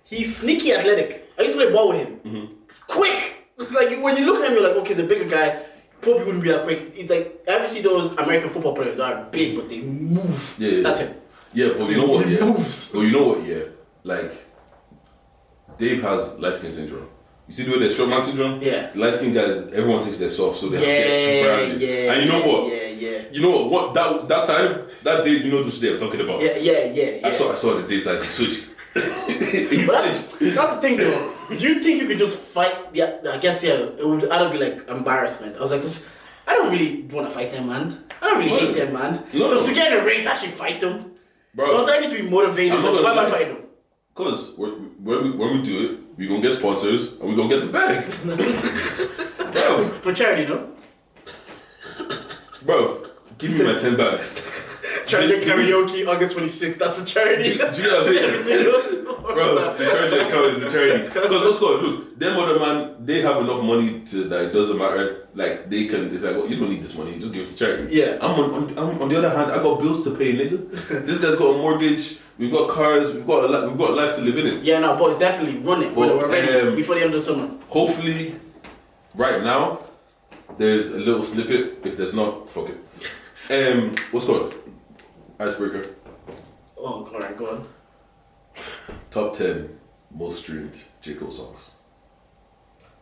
he's sneaky athletic. I used to play ball with him. Mm-hmm. It's quick. Like when you look at him, you're like, okay, he's a bigger guy. Probably wouldn't be that quick. It's like ever see those American football players are big, but they move. Yeah. That's it. Yeah, but you know what? He Yeah. moves. But you know what? Yeah, like Dave has light skin syndrome. You see the way there's short man syndrome? Yeah. Light skin guys, everyone thinks they're soft, so they have to get super angry. Yeah. And you know what? Yeah. You know what? That time, that day, you know which day I'm talking about. Yeah. I saw the Dave's eyes. He switched. That's the thing, though. Do you think you could just fight? Yeah, I guess it would either be like embarrassment. I was like, 'cause I don't really want to fight them, man. I don't really hate them, man. No. So to get in a ring to actually fight them, Bro, don't I need to be motivated? Like, why am I fighting them? Because when we do it, we're going to get sponsors and we're going to get the bag. Bro. For charity, no? Bro, give me my 10 bags. Charity karaoke, August 26th, that's a charity. Do you know what I'm saying? Bro, the charity account is the charity. Because what's called, look, them other man, they have enough money to that it doesn't matter. Like, they can, it's like, well, you don't need this money, just give it to charity. Yeah. I'm on the other hand, I got bills to pay, nigga. This guy's got a mortgage, we've got cars, we've got a life to live in it. Yeah, no, boys, definitely run it. But, we're ready before the end of the summer. Hopefully, right now, there's a little snippet. If there's not, fuck it. What's called? Icebreaker. Oh, alright, go on. Top 10 most streamed J. Cole songs.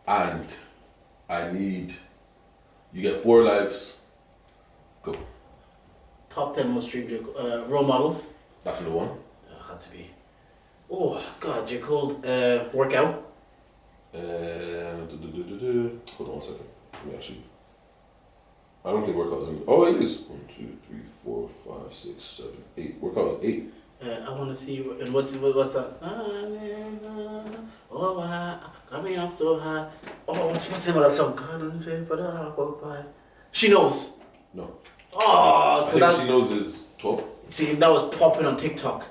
And I need, you get 4 lives. Go. Top 10 most streamed role models. That's the one. Had to be. Oh, God, J. Cole workout. Hold on 1 second. Let me actually. I don't think workouts in. Oh, it is. 1, 2, 3, 4, 5, 6, 7, 8. Workout is 8. I want to see. And what's that? Oh, got me up so high. Oh, what's the name of that song? She Knows. No. Oh, I think She Knows is 12. See, that was popping on TikTok.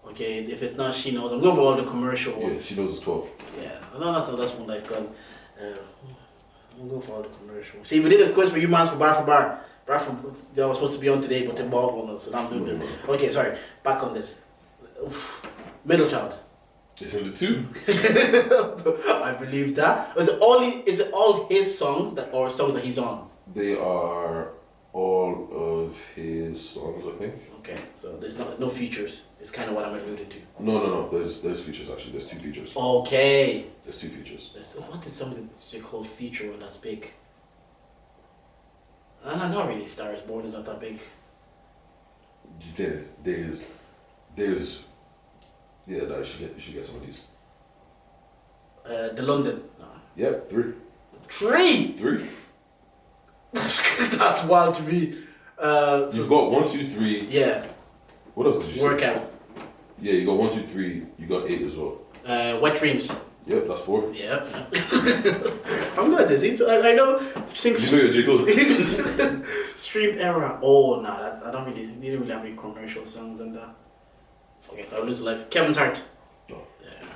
Okay, if it's not She Knows, I'm going for all the commercial ones. Yeah, She Knows is 12. Yeah, I know that's one I've got. I'm going for all the commercials. See, we did a quiz for you mans for bar. That was supposed to be on today, but they bought one, so now I'm doing this. Okay, sorry. Back on this. Oof. Middle child. It's in the 2. I believe that. Is it all his songs or songs that he's on? They are all of his songs, I think. Okay, so there's no features. It's kind of what I'm alluding to. No. There's features actually. There's 2 features. Okay. There's 2 features. What is something they call feature when that's big? Not really. Star is Born is not that big. There's. Yeah, no, you should get some of these. The London. No. Yep, 3. 3. That's wild to me. You've got 1, 2, 3. Yeah. What else did you say? Workout. Yeah, you got 1, 2, 3. You got 8 as well. Wet dreams. Yep, that's 4. Yeah. I'm good at this. I know things. You know your jiggle. Stream era. Oh no, I don't really. They didn't really have any commercial songs and that. Forget. I'll lose life. Kevin's Heart. No. Yeah.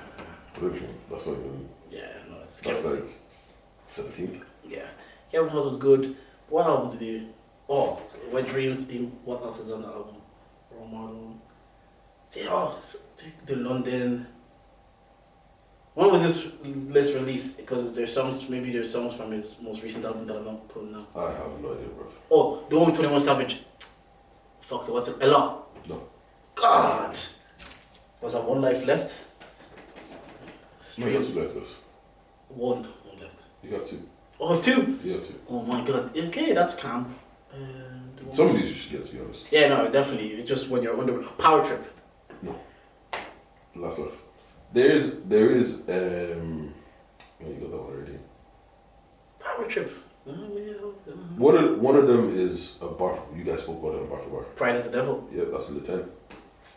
That's not even. Yeah. No, it's That's Kevin's. like 17th. Yeah. Kevin's Heart was good. What album did he do? Oh, Wet Dreams. What else is on the album? Role Model. The London. When was this list released? Because there's songs from his most recent album that I'm not putting now. I have no idea, bro. Oh, the one with 21 Savage. Fuck it, what's it? Ella. No. God. Was that One Life Left? No, you have 2 left. One left. You have 2. Oh, I have 2? You have 2. Oh my god. Okay, that's calm. Some of these you should get, to be honest. Yeah, no, definitely. It's just when you're under Power Trip. No. Last Life. There is oh, you got that one already. Power Trip. One of them is a bar. You guys spoke about it on Bar for Bar. Pride is the Devil. Yeah, that's in the 10.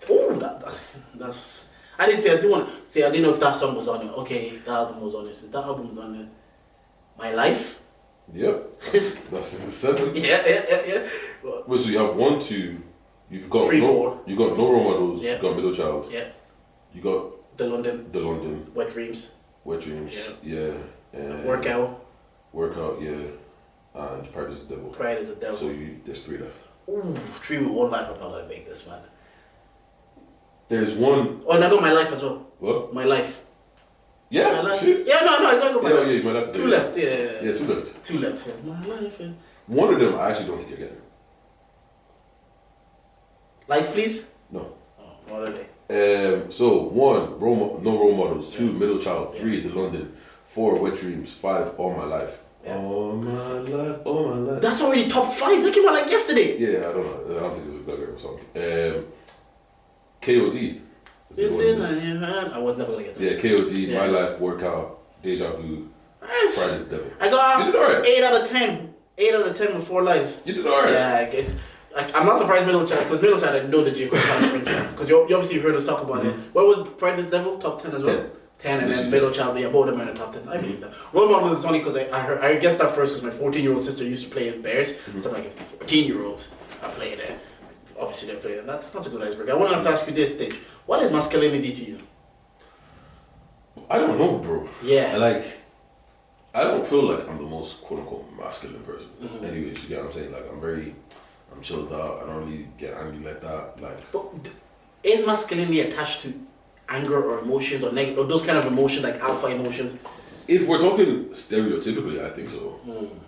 Oh, that's. I didn't know if that song was on it. Okay, that album was on it. So that album was on it. My Life. Yep, that's in the 7. Yeah. Wait, so you have 1, 2. You've got 3, 4. You got No Role Models. Yeah. You got Middle Child. Yeah. You got The London. Wet Dreams. Dreams. Yeah. Workout. Yeah. And Pride is the Devil. Pride is the Devil. So there's 3 left. Ooh, 3 with One Life. I'm not gonna make this, man. There's 1. Oh, and I got My Life as well. What? My Life. Yeah. My Life. Shit. Yeah, no, I gotta go My Life. Yeah, My Life. 2 left. Yeah. Yeah, 2 left. 2 left. Yeah. My Life. Yeah. One of them I actually don't think you're getting. Lights, please. No. Oh, what are they? So 1, No Role Models. 2, Middle Child. 3, The London. 4, Wet Dreams. 5, All My Life. Yeah. All my life. That's already top 5. That came out like yesterday. Yeah, I don't know. I don't think it's a Black song. KOD. It's in your hand. I was never gonna get that. Yeah, KOD, Yeah. My Life, Workout, Deja Vu, Yes. Pride is the Devil. I got You did alright. 8 out of 10. 8 out of 10 with 4 lives. You did alright. Yeah, I guess. I'm not surprised Middle Child, because Middle Child I know the J. Cole conference, because you obviously heard us talk about it. What was Pride is the Devil? Top 10 as well? 10 and then Middle Child, yeah, both of them are in the top 10. I believe that. Role Models is only because I guessed that first because my 14-year-old sister used to play in Bears. So I'm like, 14-year-olds are playing it. Obviously they're playing it. That's a good icebreaker. I wanted to ask you this, Stage. What is masculinity to you? I don't know, bro. Yeah. I don't feel like I'm the most quote unquote masculine person. Anyways, you get what I'm saying? Like I'm chilled out. I don't really get angry like that. But is masculinity attached to anger or emotions or negative or those kind of emotions like alpha emotions? If we're talking stereotypically, I think so.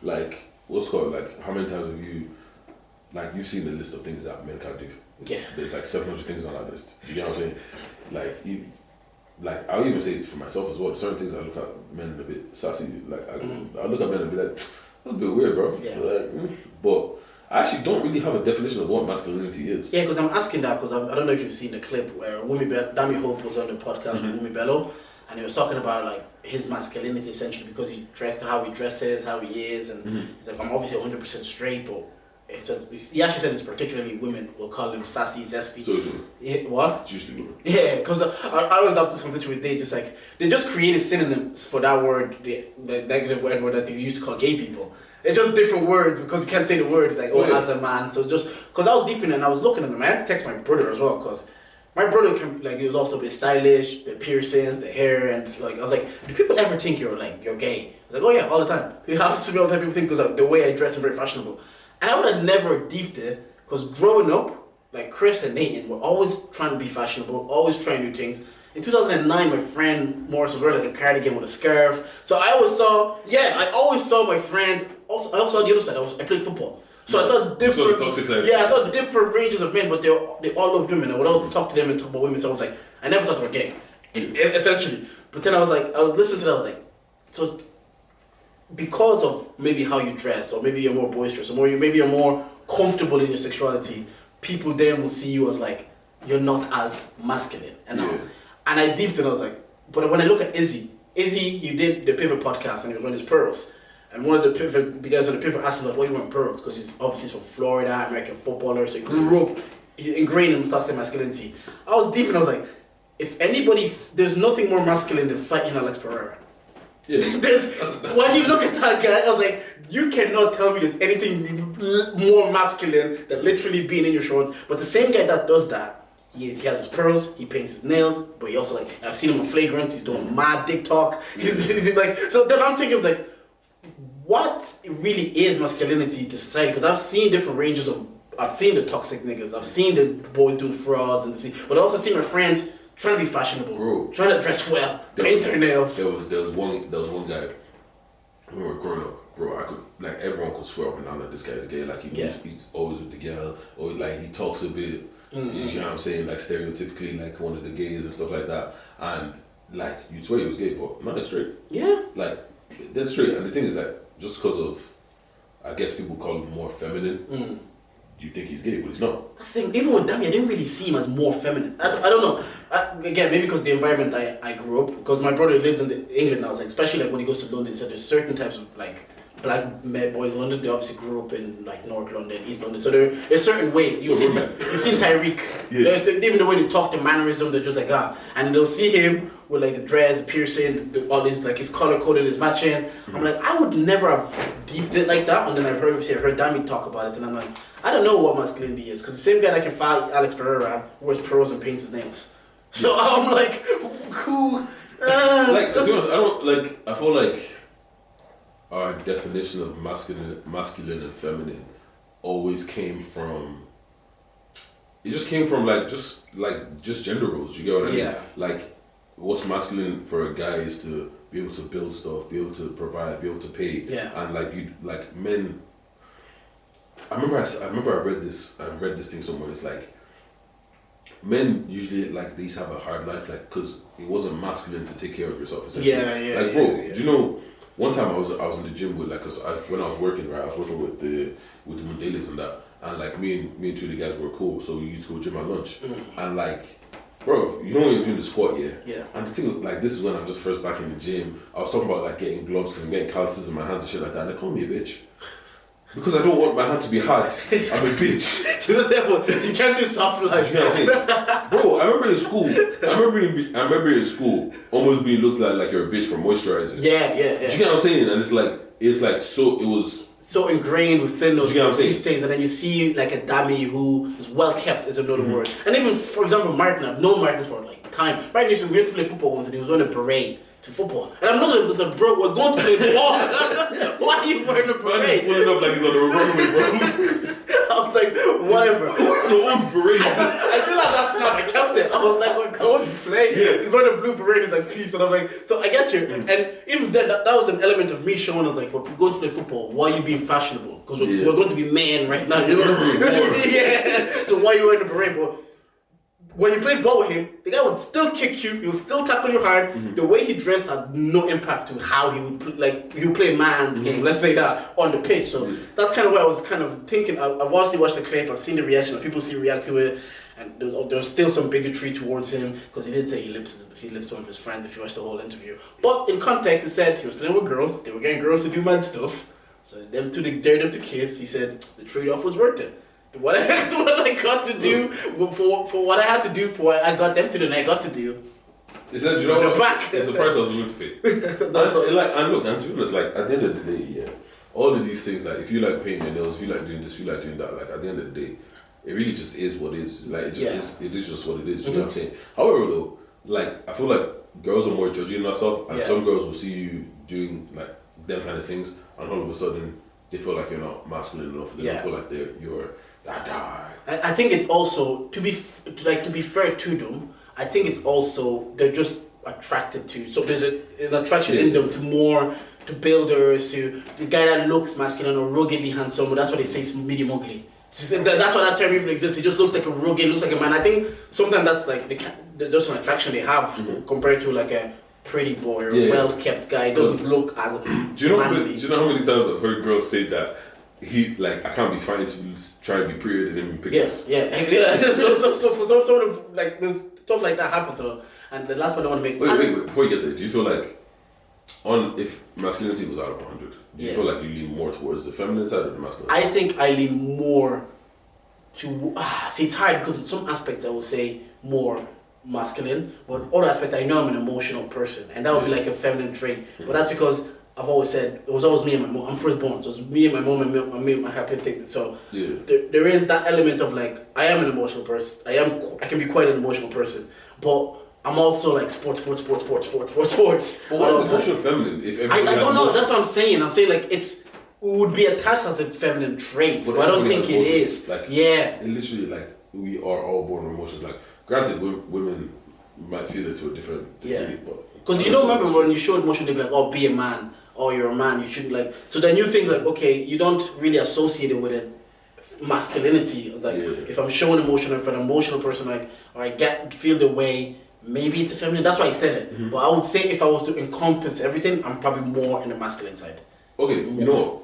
Like what's called like how many times have you you've seen the list of things that men can't do? There's like 700 things on that list. You get what I'm saying? I'll even say it for myself as well. Certain things I look at men a bit sassy. I look at men and be like, that's a bit weird, bro. Yeah. But I actually don't really have a definition of what masculinity is. Yeah, because I'm asking that because I don't know if you've seen the clip where Dami Hope was on the podcast with Wumi Bello, and he was talking about like his masculinity essentially because he dressed how he dresses, how he is, and he's like, I'm obviously 100% straight, but it's just, he actually says it's particularly women will call him sassy, zesty. So what? It's usually women. Yeah, because I was after this conversation with they just created synonyms for that word, the negative word that they used to call gay people. It's just different words because you can't say the word. It's like, as a man. So just, because I was deep in it and I was looking at them. I had to text my brother as well because my brother he was also a bit stylish, the piercings, the hair, and I was like, do people ever think you're gay? I was like, oh yeah, all the time. It happens to me all the time. People think because the way I dress is very fashionable. And I would have never deeped it because growing up, like Chris and Nathan were always trying to be fashionable, always trying new things. In 2009, my friend Morris was wearing a cardigan with a scarf. So I always saw my friends. I also saw the other side. I played football. So I saw different. I saw different ranges of men, but they all loved women. I would always talk to them and talk about women. So I was like, I never thought they were gay, essentially. But then I was listening to that. I was like, so because of maybe how you dress, or maybe you're more boisterous, or maybe you're more comfortable in your sexuality, people then will see you as like you're not as masculine. And I deeped and I was like, but when I look at Izzy, you did the Pivot podcast and he was running his pearls. And one of the guys on the Pivot asked him like, why you wearing pearls? Because he's obviously from Florida, American footballer, so he grew up ingrained in toxic masculinity. I was deep and I was like, if anybody, there's nothing more masculine than fighting Alex Pereira. Yeah. When you look at that guy, I was like, you cannot tell me there's anything more masculine than literally being in your shorts. But the same guy that does that, he has his pearls, he paints his nails, but he also like, I've seen him on Flagrant, he's doing mad dick talk. He's like, so then I'm thinking, like, what really is masculinity to society? Because I've seen different ranges of, I've seen the toxic niggas, I've seen the boys doing frauds and but I also see my friends trying to be fashionable, bro, trying to dress well, paint their nails. There was one guy when we were growing up, bro. I could like everyone could swear up and down that this guy is gay. Like he's always with the girl, or like he talks a bit. You know what I'm saying? Like stereotypically, like one of the gays and stuff like that. And like you'd swear he was gay, but not straight. Yeah. Like they're straight. And the thing is that just because of, I guess people call him more feminine. You think he's gay, but he's not. I think even with Dami, I didn't really see him as more feminine. I don't know. Again, maybe because the environment I grew up, because my brother lives in England now, like, especially like when he goes to London, he said there's certain types of like black men, boys in London. They obviously grew up in like North London, East London, so there's a certain way. You've seen Tyreek. Yeah. Even the way they talk, the mannerism, they're just like and they'll see him with like the dreads, piercing, all this like his color coded is matching. I'm like, I would never have deeped it like that, and then I heard Dami talk about it, and I'm like, I don't know what masculinity is, because the same guy that can fight Alex Pereira wears pearls and paints his nails. So I'm like, cool. Like, to be honest, I don't like. I feel like our definition of masculine and feminine always came from. It just came from just gender roles. You get what I mean? Yeah. Like, what's masculine for a guy is to be able to build stuff, be able to provide, be able to pay. Yeah. And like men. I remember I read this thing somewhere. It's like men usually like these have a hard life, like because it wasn't masculine to take care of yourself. Essentially. Yeah. Like, bro, do you know? One time I was in the gym with when I was working, right? I was working with the Mundales and that, and like me and two of the guys were cool, so we used to go gym at lunch, and like. Bro, you know when you're doing the squat, yeah? And the thing, like, this is when I'm just first back in the gym. I was talking about like getting gloves because I'm getting calluses in my hands and shit like that, and they call me a bitch. Because I don't want my hand to be hard. I'm a bitch. Do you know what? You can't do soft life. Bro, I remember in school, almost being looked like you're a bitch for moisturizers. Yeah. Do you get what I'm saying? And it's like so it was so ingrained within these things, and then you see like a Dami who is well kept is another word. And even for example, Martin, I've known Martin for like time. Martin we went to play football once, and he was on a beret to football. And I'm looking at him, bro, we're going to play ball. Why are you wearing a beret? He's pulling up like he's on the runway, bro. I was like, whatever. I still have that snap, I kept it. I was like, we're going to play. Yeah. He's wearing a blue beret, he's like, peace. And I'm like, so I get you. And even then, that was an element of me showing, I was like, we're going to play football. Why are you being fashionable? Because we're going to be men right now. You know? Yeah. So why are you wearing a beret? But when you played ball with him, the guy would still kick you, he would still tackle you hard. The way he dressed had no impact to how he would he would play man's game, let's say that, on the pitch. So that's kind of where I was kind of thinking. I've watched the clip, I've seen the reaction, people see react to it, and there's still some bigotry towards him, because he did say he lips one of his friends if you watch the whole interview. But in context, he said he was playing with girls, they were getting girls to do mad stuff, so dared them to kiss. He said the trade-off was worth it. What I got to do for what I had to do for what I got them to do and I got to do. He said, you know what? It's the price I was willing to pay. and look, and to be honest, like at the end of the day, yeah, all of these things, like if you like painting your nails, if you like doing this, if you like doing that, like at the end of the day, it really just is what it is. Like it is just what it is. You know what I'm saying? However, though, like I feel like girls are more judging themselves, and some girls will see you doing like them kind of things, and all of a sudden they feel like you're not masculine enough. They don't feel like you're. I think it's also to be fair to them. I think it's also they're just attracted to. So there's an attraction in them to builders, to the guy that looks masculine or ruggedly handsome. But that's what they say is medium ugly. That's why that term even exists. He just looks like a rugged, looks like a man. I think sometimes that's like there's an attraction they have compared to like a pretty boy or a well kept guy. It doesn't look as manly. Do you know how many times I've heard girls say that? I can't be fighting to try to be prettier than him in pictures. Yeah. So for some of them, like there's stuff like that happens. So, and the last one I want to make. Wait, before you get there, do you feel like if masculinity was out of 100, do you feel like you lean more towards the feminine side or the masculine side? I think I lean more see, it's hard because in some aspects I would say more masculine, but other aspects I know I'm an emotional person, and that would be like a feminine trait. But that's because I've always said it was always me and my mom. I'm firstborn, so it's me and my mom and me and my happy thing. So there is that element of like I am an emotional person. I can be quite an emotional person, but I'm also like sports. But what is emotional feminine? If I don't know. That's what I'm saying. I'm saying like it would be attached as a feminine trait, but I don't think it is. Like, it literally, like we are all born with emotions. Like, granted, women might feel it to a different degree, but because you don't remember when you showed emotion, they'd be like, "Oh, be a man," or "You're a man." You shouldn't like. So then you think like, okay, you don't really associate it with it. Masculinity, like if I'm showing emotion, if I'm an emotional person, like or I feel the way, maybe it's a feminine. That's why I said it. But I would say if I was to encompass everything, I'm probably more in the masculine side. Okay, you know,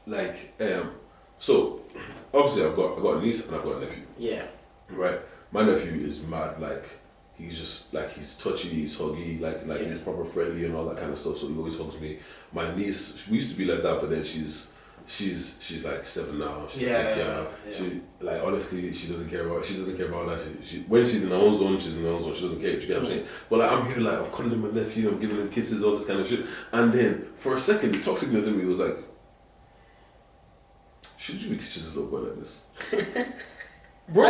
like so obviously I've got a niece and I've got a nephew. Yeah. Right. My nephew is mad. Like he's just like he's touchy, he's huggy, like he's proper friendly and all that kind of stuff. So he always hugs me. My niece, we used to be like that, but then she's like 7 now. She's she like honestly she doesn't care about that. She when she's in her own zone, she's in her own zone. She doesn't care. You get what I'm saying? But like I'm here like I'm cuddling my nephew, I'm giving him kisses, all this kind of shit. And then for a second, the toxicness in me was like, should you be teaching this little boy like this? Bro, I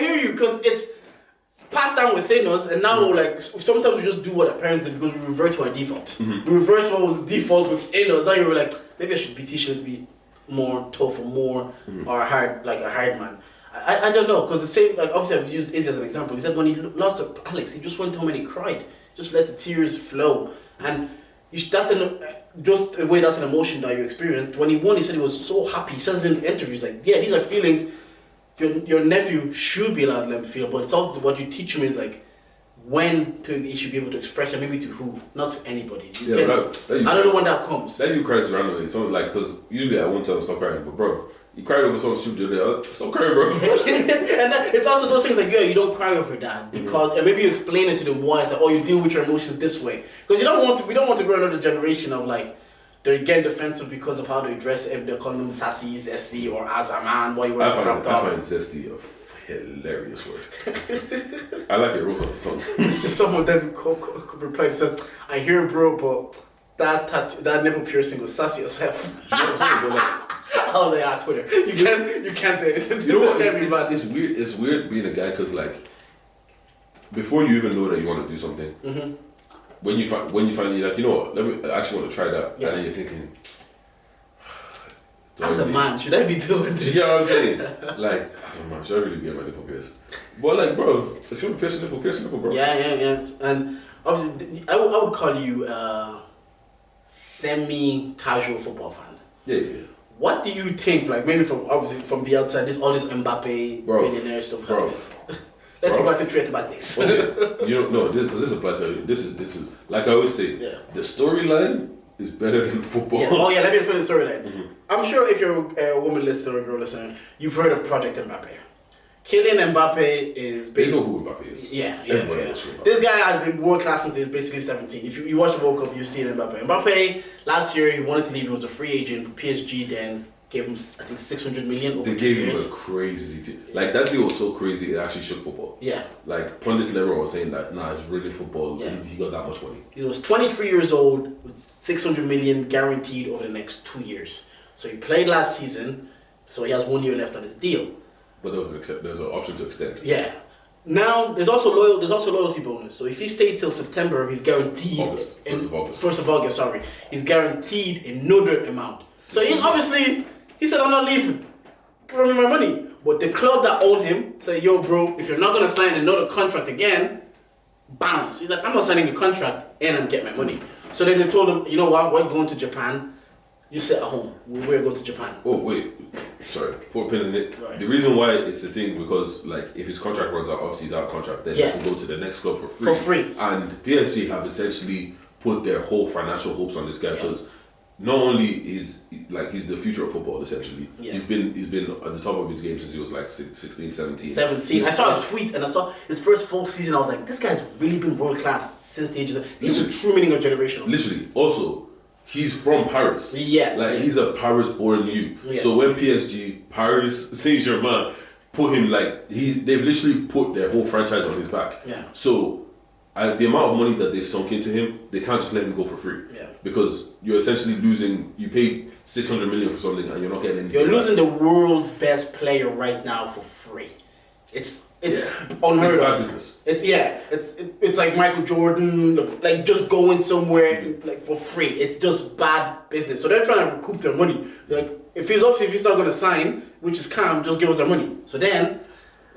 hear you because it's passed down within us, and now like sometimes we just do what our parents did because we revert to our default. We reverse what was default within us. Now you're like, maybe I should be teaching it to be more tough or more or hard, like a hard man. I don't know because the same like obviously I've used Izzy as an example. He said when he lost to Alex, he just went home and he cried, just let the tears flow, and that's just a way that's an emotion that you experienced. When he won, he said he was so happy. He says in interviews like, yeah, these are feelings your nephew should be allowed to let him feel, but it's also what you teach him is like when he should be able to express it, maybe to who, not to anybody. I don't know when that comes. Then you cries randomly, something like because usually I won't tell him stop crying, but bro, he cried over something stupid the other day. Stop crying, bro. And it's also those things like you don't cry over that because and maybe you explain it to them why it's like you deal with your emotions this way because we don't want to grow another generation of like. They're getting defensive because of how they dress. If they're calling them sassy, zesty, or as a man, why you wear a crop top. I find zesty a hilarious word. I like it. Rolls off the tongue. Someone then replied and says, "I hear, bro, but that nipple piercing was sassy as hell." I was like, Twitter. You can't say anything. You know what? It's weird. It's weird being a guy because like before you even know that you want to do something. When you finally like, you know what, I actually want to try that, and then you're thinking, as a man, should I be doing this? You know what I'm saying? Like, as a man, should I really be at my nipple pierced? But like, bro, if you want to pierce a nipple, bro. Yeah. And obviously, I would call you a semi-casual football fan. Yeah. What do you think, like maybe from the outside, all this Mbappe billionaire stuff happening? Let's go back to trade about this. Okay. You don't know because this applies to this is like I always say. The storyline is better than football. Let me explain the storyline. I'm sure if you're a woman listener or a girl listener, you've heard of Project Mbappe. Kylian Mbappe is basically. They know who Mbappe is. Yeah. This guy has been world class since he was basically 17. If you watch the World Cup, you've seen Mbappe. Mbappe last year he wanted to leave. He was a free agent. PSG then gave him, I think, 600 million over 2 years. They gave him a crazy deal. Like, that deal was so crazy, it actually shook football. Yeah. Like, pundits and everyone was saying that, it's really football. Yeah. He got that much money. He was 23 years old with 600 million guaranteed over the next 2 years. So he played last season, so he has 1 year left on his deal. But there's an option to extend. Yeah. Now, there's also loyalty bonus. So if he stays till September, he's guaranteed... August. 1st of August, sorry. He's guaranteed another amount. So he obviously... He said, I'm not leaving. Give me my money. But the club that owned him said, yo, bro, if you're not going to sign another contract again, bounce. He's like, I'm not signing a contract and I'm getting my money. So then they told him, you know what, we're going to Japan. You sit at home. We're going to Japan. Oh, wait. Sorry. Put a pin in it. Right. The reason why it's the thing, because like if his contract runs out, obviously he's out of contract, then he can go to the next club for free. And PSG have essentially put their whole financial hopes on this guy because... Not only is he's the future of football essentially. Yeah. He's been at the top of his game since he was like 16, 17. I saw a tweet and I saw his first full season. I was like, this guy's really been world class since the age of. He's the true meaning of generational. Literally. Also, he's from Paris. Yes. Like he's a Paris-born youth. Yeah. So when PSG, Paris Saint-Germain, put him like they've literally put their whole franchise on his back. Yeah. So the amount of money that they've sunk into him, they can't just let him go for free. Yeah. Because you're essentially losing. You paid 600 million for something, and you're not getting anything. You're losing the world's best player right now for free. It's unheard it's of. bad business. It's like Michael Jordan, like just going somewhere like for free. It's just bad business. So they're trying to recoup their money. Like if he's not going to sign, which is calm, just give us our money. So then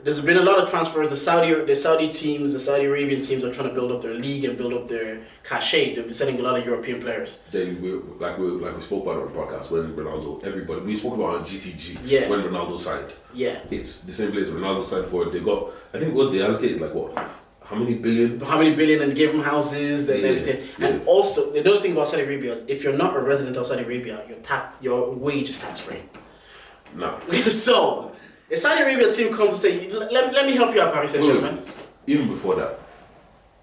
there's been a lot of transfers. The Saudi teams, the Saudi Arabian teams are trying to build up their league and build up their cachet. They've been sending a lot of European players. Then we spoke about on the podcast when Ronaldo. We spoke about on GTG when Ronaldo signed. Yeah, it's the same place Ronaldo signed for. They got, I think, what they allocated how many billion? And gave them houses and everything. Yeah. And also the other thing about Saudi Arabia is if you're not a resident of Saudi Arabia, your wage is tax free. No. So. The Saudi Arabia team comes to say, let me help you out, Paris Saint-Germain. Even before that,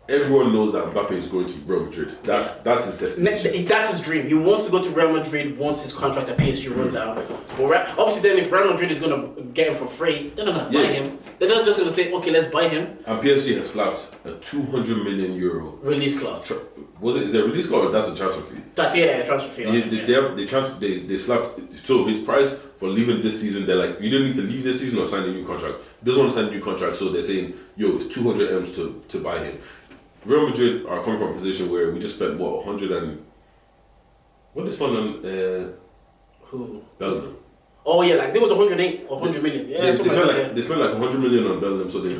everyone knows that Mbappe is going to Real Madrid. That's his destination. That's his dream. He wants to go to Real Madrid once his contract at PSG runs out. But obviously then if Real Madrid is going to get him for free, they're not going to buy him. They're not just going to say, okay, let's buy him. And PSG has slapped a 200 million euro release clause. Is there a release clause or that's a transfer fee? A transfer fee. They slapped. So his price for leaving this season, they're like, you don't need to leave this season or sign a new contract. He doesn't want to sign a new contract, so they're saying, yo, it's 200 M's to buy him. Real Madrid are coming from a position where we just spent 100 and what did they spend on who? Belgium. Oh yeah, like I think it was 108 or 100 million. Yeah, they spent like 100 million on Belgium, so they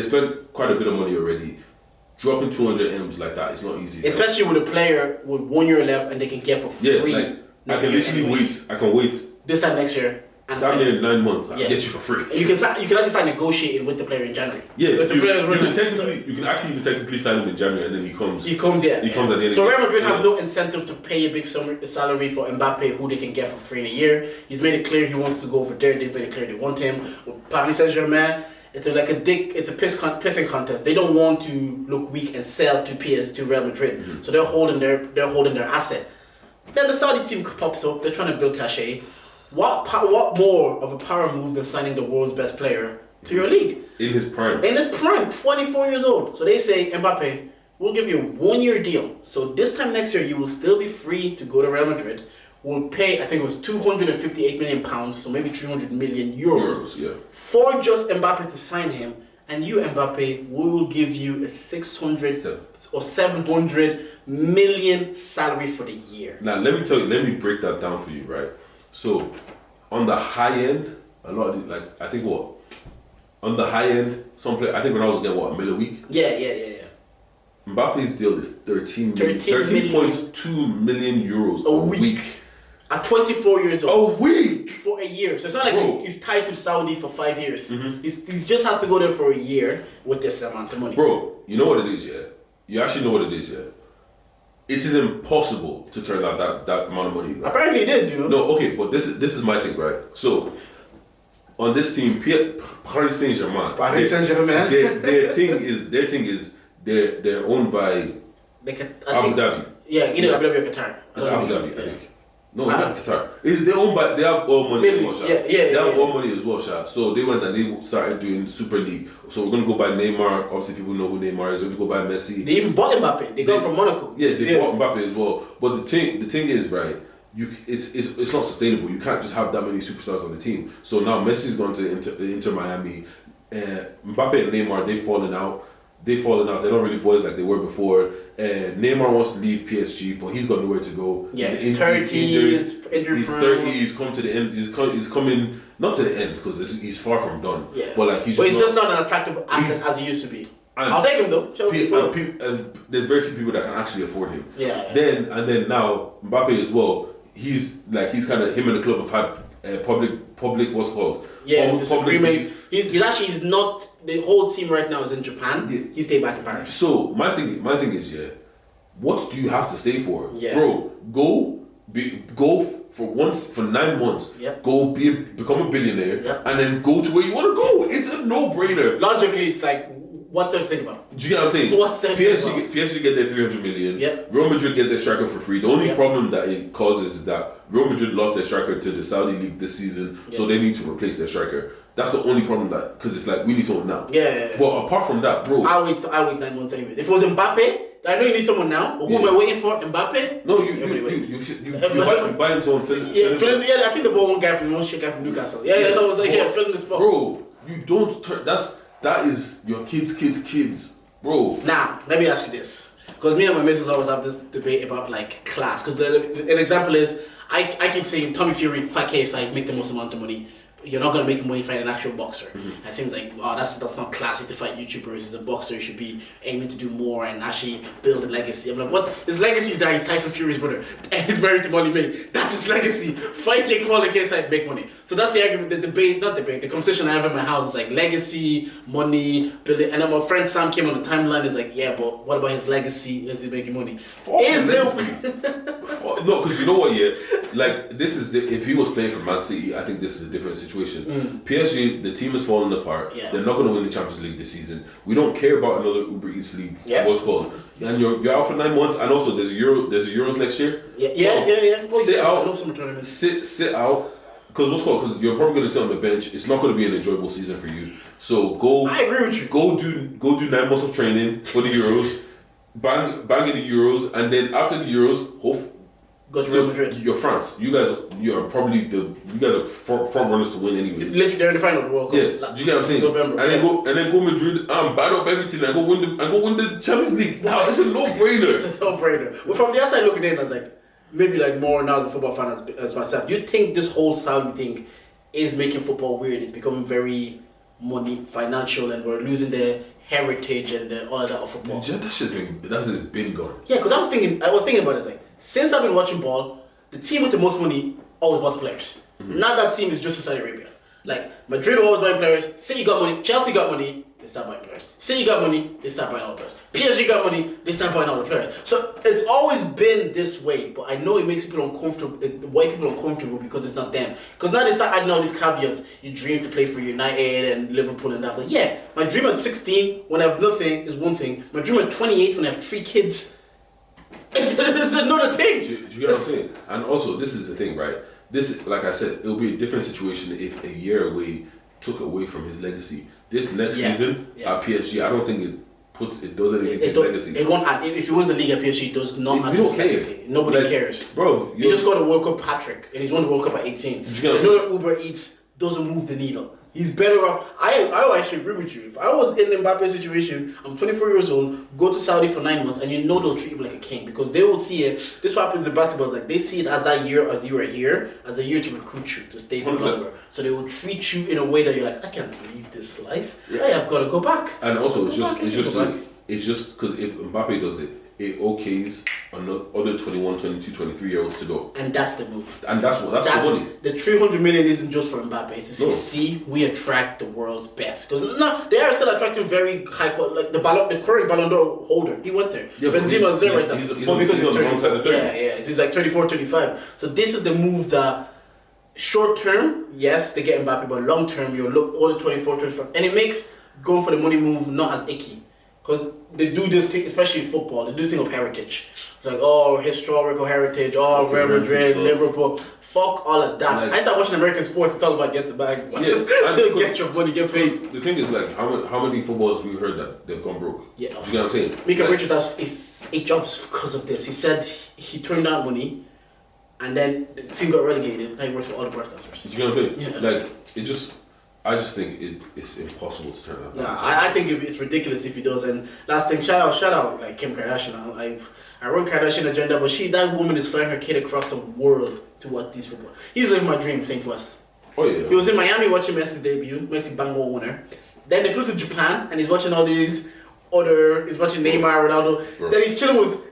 spent quite a bit of money already. Dropping 200 M's like that, it's not easy. Especially with a player with 1 year left and they can get for free. Yeah, like I can literally wait. I can wait. This time next year. And down there in 9 months, I can get you for free. And you can actually start negotiating with the player in January. Yeah, you can actually even technically sign him in January, and then he comes at the end of the year. So Real Madrid have no incentive to pay a big salary for Mbappe, who they can get for free in a year. He's made it clear he wants to go over there. They've made it clear they want him. With Paris Saint-Germain, it's a pissing contest. They don't want to look weak and sell to Real Madrid. Mm-hmm. So they're holding their asset. Then the Saudi team pops up. They're trying to build cachet. What more of a power move than signing the world's best player to your league? In his prime, 24 years old. So they say, Mbappe, we'll give you a 1 year deal. So this time next year, you will still be free to go to Real Madrid. We'll pay, I think it was £258 million, so maybe 300 million euros for just Mbappe to sign him. And you, Mbappe, we will give you a 600 or 700 million salary for the year. Now, let me break that down for you, right? So, on the high end, a lot of on the high end, I think when I was getting $1 million a week. Yeah. Mbappe's deal is 13.2 million euros a week. At 24 years old. A week? For a year. So it's not like he's tied to Saudi for 5 years. Mm-hmm. He just has to go there for a year with this amount of money. Bro, you know what it is, yeah? You actually know what it is, yeah? It is impossible to turn out that amount of money. Right? Apparently it is, you know? No, okay, but this is my thing, right? So, on this team, Paris Saint-Germain. Their thing is they're owned by Abu Dhabi. Yeah, either Abu Dhabi or Qatar. It's Abu Dhabi, I think. No, not Qatar. They have all money as well, Sha. They have all money as well, Sha. So they went and they started doing Super League. So we're gonna go buy Neymar. Obviously, people know who Neymar is. We're gonna go buy Messi. They even bought Mbappe. They got from Monaco. Yeah, they bought Mbappe as well. But the thing is, right? It's not sustainable. You can't just have that many superstars on the team. So now Messi's gone to Inter Miami. Mbappe and Neymar, they've fallen out. They're not really boys like they were before. Neymar wants to leave PSG, but he's got nowhere to go. Yeah, he's 30. He's injured. He's 30. He's come to the end. He's coming not to the end because he's far from done. Yeah, but he's just not an attractive asset as he used to be. I'll take him though. And there's very few people that can actually afford him. Yeah. Then now Mbappe as well. He's kind of him and the club have had public what's called disagreements. He's not. The whole team right now is in Japan. Yeah. He stayed back in Paris. So my thing is, what do you have to stay for, bro? Go for 9 months. Yep. Go become a billionaire, and then go to where you want to go. It's a no-brainer. Logically, it's like What's there to think about? Do you get what I'm saying? What's there to think about? PSG get their 300 million. Yep. Real Madrid get their striker for free. The only problem that it causes is that Real Madrid lost their striker to the Saudi League this season, so they need to replace their striker. That's the only problem that, because it's like we need someone now. Yeah. But apart from that, bro, I'll wait 9 months anyway. If it was Mbappe, I know you need someone now. But who am I waiting for? Mbappe? No, you buy into someone. I think the ball one guy from Newcastle. Yeah, I was like, fill in the spot. Bro, you don't turn. That is your kids, bro. Now, let me ask you this, because me and my missus always have this debate about like class. Because an example is, I keep saying Tommy Fury, 5K aside, make the most amount of money. You're not gonna make money fighting an actual boxer. It seems like, wow, that's not classy to fight YouTubers. As a boxer, you should be aiming to do more and actually build a legacy. I'm like, what? His legacy is that he's Tyson Fury's brother and he's married to Molly May. That's his legacy. Fight Jake Paul against side, make money. So that's the argument, the conversation I have in my house is like legacy, money, building. And then my friend Sam came on the timeline. Is like, yeah, but what about his legacy? Is he making money? No, because you know what? Yeah, like this is if he was playing for Man City, I think this is a different situation. PSG, the team is falling apart. Yeah. They're not going to win the Champions League this season. We don't care about another Uber Eats league. Yeah. What's called? And you're out for 9 months, and also there's Euros next year. Yeah. Well, sit out. I love summer tournaments. Sit out. Because you're probably going to sit on the bench. It's not going to be an enjoyable season for you. So go. I agree with you. Go do 9 months of training for the Euros. bang in the Euros, and then after the Euros, go to Real Madrid. You're France. You guys are front runners to win anyways. It's literally they're in the final of the World Cup. Yeah, do you get what I'm saying? November, and then go Madrid, bad up everything, and go win the Champions League. Wow, it's a no-brainer. It's a no-brainer. Well, from the outside looking in, I was like, maybe like more now as a football fan as myself. Do you think this whole Saudi thing is making football weird? It's becoming very financial, and we're losing the heritage and all of that of football. Yeah, that's been gone. Yeah, because I was thinking about it, like, since I've been watching ball, the team with the most money always bought players. Mm-hmm. Now that team is just in Saudi Arabia. Like, Madrid always buying players, City got money, Chelsea got money, they start buying players. City got money, they start buying all the players. PSG got money, they start buying all the players. So it's always been this way, but I know it makes people uncomfortable, white people uncomfortable, because it's not them. Because now they start adding all these caveats. You dream to play for United and Liverpool and that. Like, yeah, my dream at 16 when I have nothing is one thing. My dream at 28 when I have 3 kids is another thing. Do you get what I'm saying? And also, this is the thing, right? This, like I said, it'll be a different situation if a year away took away from his legacy. This next season at PSG, I don't think it does anything to his legacy. It won't add. If he wins the league at PSG, it does not add to his legacy. Nobody cares. Bro, he just got a World Cup hat-trick, and he's won the World Cup at 18. Another Uber Eats doesn't move the needle. He's better off. I actually agree with you. If I was in Mbappe's situation, I'm 24 years old, go to Saudi for 9 months, and you know they'll treat you like a king, because they will see it. This is what happens in basketball. Like, they see it as a year, as you are here, as a year to recruit you, to stay for longer. So they will treat you in a way that you're like, I can't leave this life. Yeah. I have got to go back. And also, it's just because if Mbappe does it, it okays other 21, 22, 23-year-olds to go. And that's the move. And that's the money. The 300 million isn't just for Mbappe. It's to see we attract the world's best. Because they are still attracting very high quality. Like the current Ballon d'Or holder, he went there. Yeah, Benzema's there right now. He's on the wrong side of the 30. Yeah. He's like 34, 35. So this is the move that, short term, yes, they get Mbappe, but long term, you look all the 24, 25. And it makes going for the money move not as icky. Because they do this thing, especially in football, they do this thing of heritage. Like, historical heritage, Real Madrid, Liverpool. Fuck all of that. Like, I start watching American sports, it's all about get the bag. Yeah, get your money, get paid. The thing is, like, how many footballers we heard that they've gone broke? Yeah. Do you get what I'm saying? Mika Richards has 8 jobs because of this. He said he turned down money, and then the team got relegated, now he works for all the broadcasters. Do you get what I'm saying? Yeah. Like, I just think it's impossible to turn out. Nah, I think it's ridiculous if he does. And last thing, shout out, like Kim Kardashian. I run Kardashian agenda, but that woman is flying her kid across the world to watch these football. He's living my dream, St. West. Oh yeah. He was in Miami watching Messi's debut, Messi bang one winner. Then they flew to Japan and he's watching all these he's watching Neymar, Ronaldo. Bro. Then he's chilling with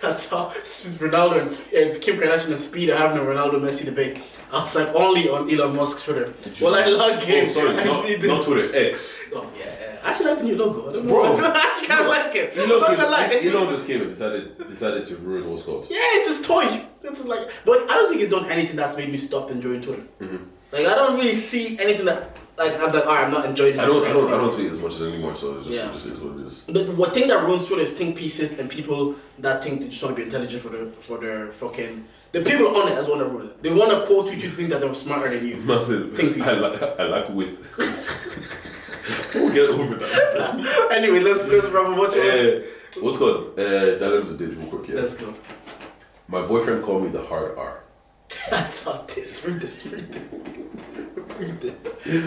I saw Ronaldo and Kim Kardashian and Speed are having a Ronaldo Messi debate. I was like, only on Elon Musk's Twitter. Well, I log in. Oh, sorry, not Twitter, X. Oh, yeah. I actually like the new logo. I don't know. Bro, I actually kind of like it. Elon just came and decided to ruin what's called. Yeah, it's his toy. It's like, but I don't think he's done anything that's made me stop enjoying Twitter. Mm-hmm. Like, I don't really see anything that Like I'm like, alright, I'm not enjoying this. I don't tweet as much anymore, so it just is what it is. The thing that ruins Twitter is think pieces and people that think they just want to be intelligent for their fucking. The people on it as want to rule it. They want to quote tweet you to think that they're smarter than you. Massive. Think pieces. I like with. We'll get over that. Anyway, let's remember what you what's called dilemmas of Deji real quick. Yeah. Let's go. My boyfriend called me the hard R. I saw this. Read this.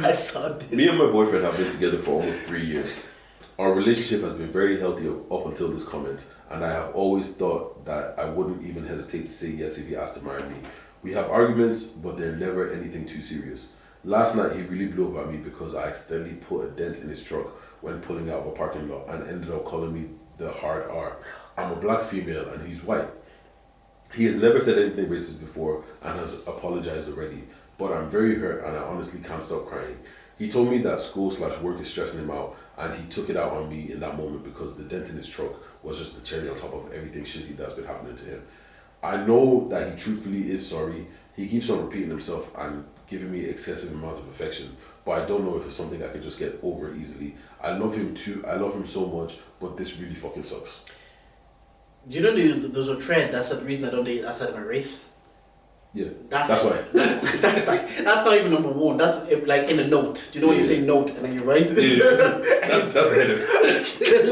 I saw this. Me and my boyfriend have been together for almost 3 years. Our relationship has been very healthy up until this comment, and I have always thought that I wouldn't even hesitate to say yes if he asked to marry me. We have arguments, but they're never anything too serious. Last night he really blew up at me because I accidentally put a dent in his truck when pulling out of a parking lot and ended up calling me the hard R. I'm a black female and he's white. He has never said anything racist before and has apologized already, but I'm very hurt and I honestly can't stop crying. He told me that school/work is stressing him out and he took it out on me in that moment because the dent in his truck was just the cherry on top of everything shitty that's been happening to him. I know that he truthfully is sorry. He keeps on repeating himself and giving me excessive amounts of affection, but I don't know if it's something I can just get over easily. I love him too. I love him so much, but this really fucking sucks. Do you know there's a trend that's the reason I don't date outside of my race? Yeah, that's why. That's not even number one. That's like in a note. Do you know when you say note and then you write? That's the header.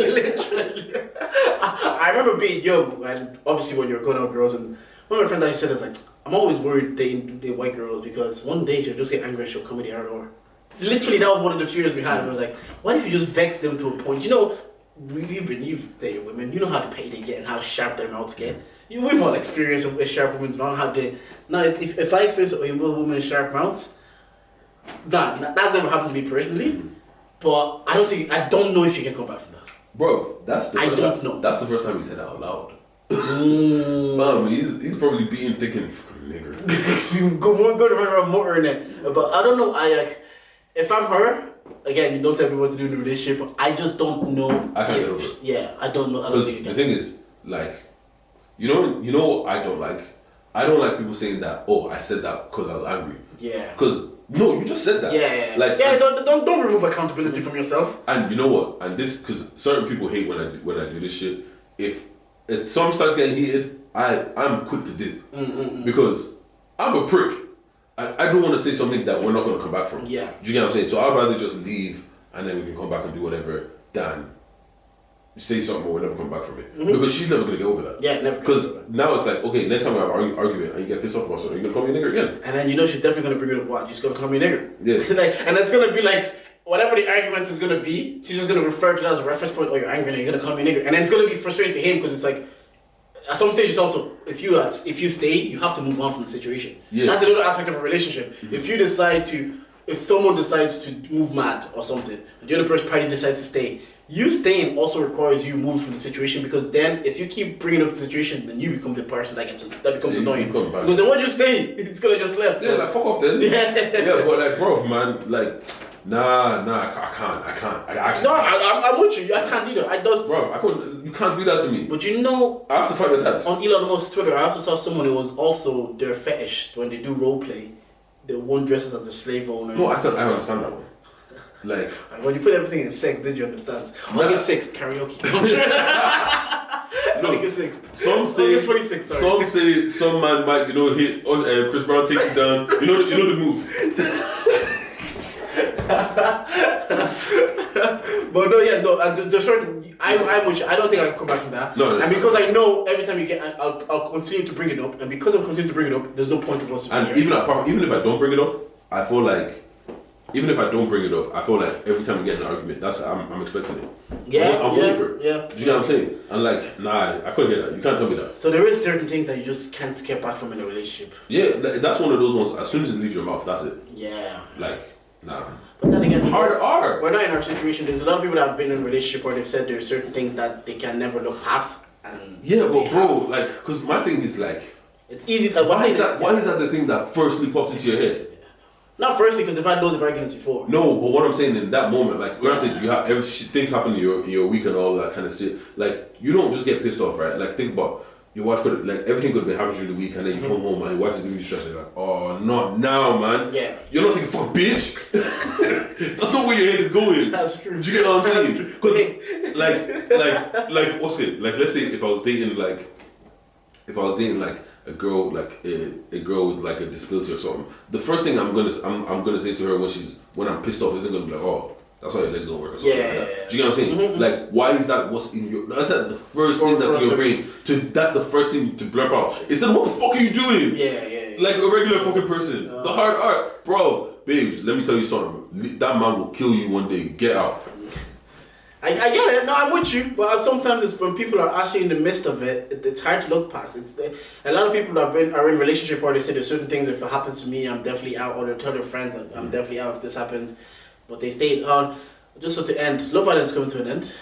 Literally. I remember being young, and obviously when you're going out with girls, and one of my friends actually said, "It's like I'm always worried dating the white girls because one day she'll just get angry and she'll come in the other door." Literally, that was one of the fears we had. It was like, what if you just vex them to a point? You know, you've dated women. You know how the pay they get and how sharp their mouths get. We've all experienced a sharp woman's mouth. How they now, if I experience a woman's sharp mouths, that's never happened to me personally. But I don't know if you can come back from that. Bro, that's the first time. Know. That's the first time he said that out loud. Man, he's probably being thinking nigger. Go to remember more in it. But I don't know. If I'm her, again, you don't tell me what to do in a relationship. But I just don't know. I can't do it. Yeah, I don't know. I don't think the thing is, like, you know, I don't like people saying that. Oh, I said that because I was angry. Yeah. Because no, you just said that. Yeah. Like, don't remove accountability from yourself. And you know what? And this, because certain people hate when I do this shit. If something starts getting heated, I'm quick to dip because I'm a prick. I don't want to say something that we're not going to come back from. Yeah. Do you get what I'm saying? So I'd rather just leave and then we can come back and do whatever than say something or we'll never come back from it. Because she's never going to get over that. Yeah, never. Because now it's like, okay, next time we have an argument and you get pissed off about something, you're going to call me a nigger again. And then you know she's definitely going to bring it up. What? You're just going to call me a nigger? Yeah. And it's going to be like, whatever the argument is going to be, she's just going to refer to that as a reference point. Oh, you're angry and you're going to call me a nigger. And then it's going to be frustrating to him because it's like, at some stage, it's also, if you stayed, you have to move on from the situation. Yeah. That's another aspect of a relationship. If someone decides to move mad or something, and the other person party decides to stay, you staying also requires you move from the situation because then if you keep bringing up the situation, then you become the person that becomes annoying. Because then once you stay, it's gonna just left. Yeah, like fuck off then. Yeah, but like, bro, man, like, nah, I can't. I'm with you. I can't do that. Bro, you can't do that to me. But you know, I have to fight with that. On Elon Musk's Twitter, I also saw someone who was also their fetish when they do role play. The one dresses as the slave owner. No, I understand that one. Like when you put everything in sex, did you understand? August 6th, karaoke. No, August 6th. Some say August 26th, sorry. Some say some man might, hit on Chris Brown takes you down. You know the move. But the short. I don't think I can come back from that. No, and because I know every time you get, I'll continue to bring it up, and because I'll continue to bring it up, there's no point of us to. And even if I don't bring it up, I feel like. Even if I don't bring it up, I feel like every time we get in an argument, I'm expecting it. Yeah, I'm waiting for it. Yeah. Do you know what I'm saying? And like, nah, I couldn't get that. You can't tell me that. So there is certain things that you just can't get back from in a relationship. Yeah, that's one of those ones. As soon as it leaves your mouth, that's it. Yeah. Like, nah. But then again, hard R. We're not in our situation. There's a lot of people that have been in a relationship where they've said there are certain things that they can never look past. And yeah, but bro, like, because my thing is like, it's easy. Why is that the thing that firstly pops into your head? Not firstly, because they've had loads of arguments before. No, but what I'm saying in that moment, like, granted, you have things happen in your week and all that kind of shit. Like, you don't just get pissed off, right? Like, think about your wife could like everything could have been happening during the week, and then you come home and your wife is giving you stress. You're like, oh, not now, man. Yeah. You're not thinking, fuck, bitch. That's not where your head is going. That's true. Do you get what I'm saying? Because like what's it? Like, let's say if I was dating like a girl a girl with like a disability or something, the first thing I'm gonna say to her when I'm pissed off isn't gonna be like, oh, that's why your legs don't work or something like that. Do you get what I'm saying? Like, why is that what's in your... That's not the first thing that's in your brain. That's the first thing to blurp out. Instead, what the fuck are you doing? Yeah. Like a regular fucking person. The hard art. Bro, babes, let me tell you something. That man will kill you one day. Get out. I get it. No, I'm with you. But sometimes it's when people are actually in the midst of it, it's hard to look past. A lot of people are in relationship where they say there's certain things, if it happens to me, I'm definitely out. Or they tell their friends, I'm definitely out if this happens. But they stayed on. Just so to end, Love Island's coming to an end.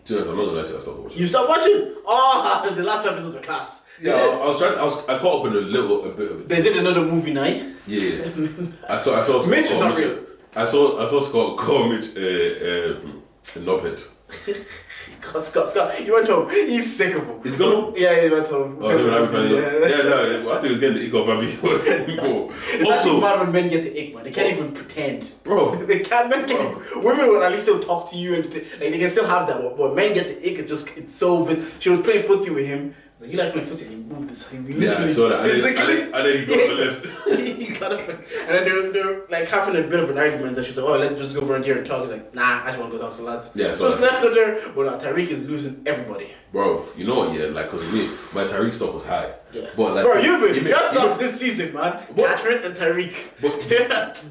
I'm not gonna lie to you, I stopped watching. You stopped watching? Oh, the last episodes were class. Yeah, I caught up in a bit of it. They did another movie night. Yeah. I saw Mitch is not real. I saw Scott Mitch a knobhead. Scott, he went home. He's sick of him. He's gone home? Yeah, he went home. Oh, no, I think he was getting the ick off Abby. It's actually mad when men get the ick, man. They can't even pretend. Bro. They can't, women will at least still talk to you and like, they can still have that, but men get the ick, it's so... She was playing footsie with him. Like, you like playing footsie, and he moved this. He literally, I saw that. physically. And then he got on the left. He got up, and then they're like having a bit of an argument. And she's like, "Oh, let's just go around here and talk." He's like, "Nah, I just want to go talk to the lads." Yeah, so left her there, but Tariq is losing everybody. Bro, you know what? Yeah, like, cause me, my Tariq stock was high. Yeah. But like, bro, your stocks this season, man. What? Catherine and Tariq. But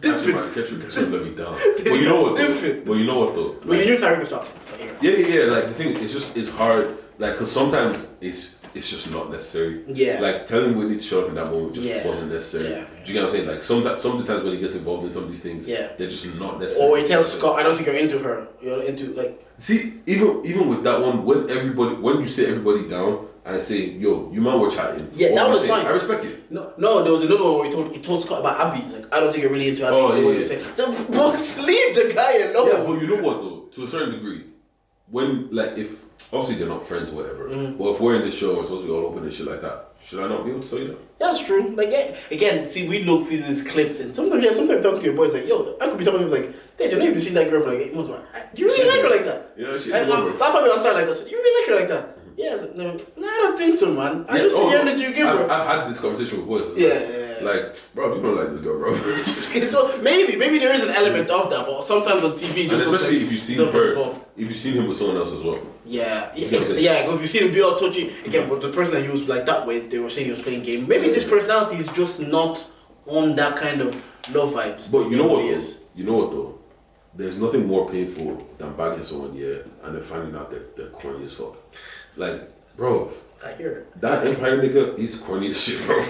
different. Catherine let me down. But you know what? Different. But you know what though? Well, you knew Tariq was stocks. So yeah. Like the thing, it's hard. Like, cause sometimes it's just not necessary. Yeah. Like telling Whitney to show up in that moment just wasn't necessary. Yeah. Do you get what I'm saying? Like some of the times when he gets involved in some of these things, they're just not necessary. Or he tells Scott, "I don't think you're into her. You're into like." See, even with that one, when you sit everybody down and say, "Yo, you man were chatting," yeah, that was fine. I respect it. No, there was another one where he told Scott about Abby. He's like, "I don't think you're really into Abby." Oh yeah. So, leave the guy alone. Yeah, but you know what though? To a certain degree, when like if obviously they're not friends or whatever, but if we're in this show and we're supposed to be all open and shit like that, should I not be able to tell you that? Yeah, that's true. Like again, see, we look through these clips and sometimes talking to your boys like, "Yo, I could be talking to him like, Deji, I know you've been seeing that girl for like 8 months, man. Do you really like her like that?" Yeah, she's I'll probably outside like that. So, do you really like her like that? Yeah, so, no, I don't think so, man. I just see the energy you give her. I've had this conversation with boys. Yeah. Like, bro, you don't like this girl, bro. So maybe there is an element of that, but sometimes on TV, just especially like, if you've seen her, if you've seen him with someone else as well. Yeah. Because you've seen him be all touchy again. But the person that he was like that way, they were saying he was playing game. Maybe this personality is just not on that kind of love vibes. But you know what? You know what though? There's nothing more painful than bagging someone, and then finding out they're corny as fuck. Like, bro. I hear it. That Empire nigga, he's corny as shit, bro.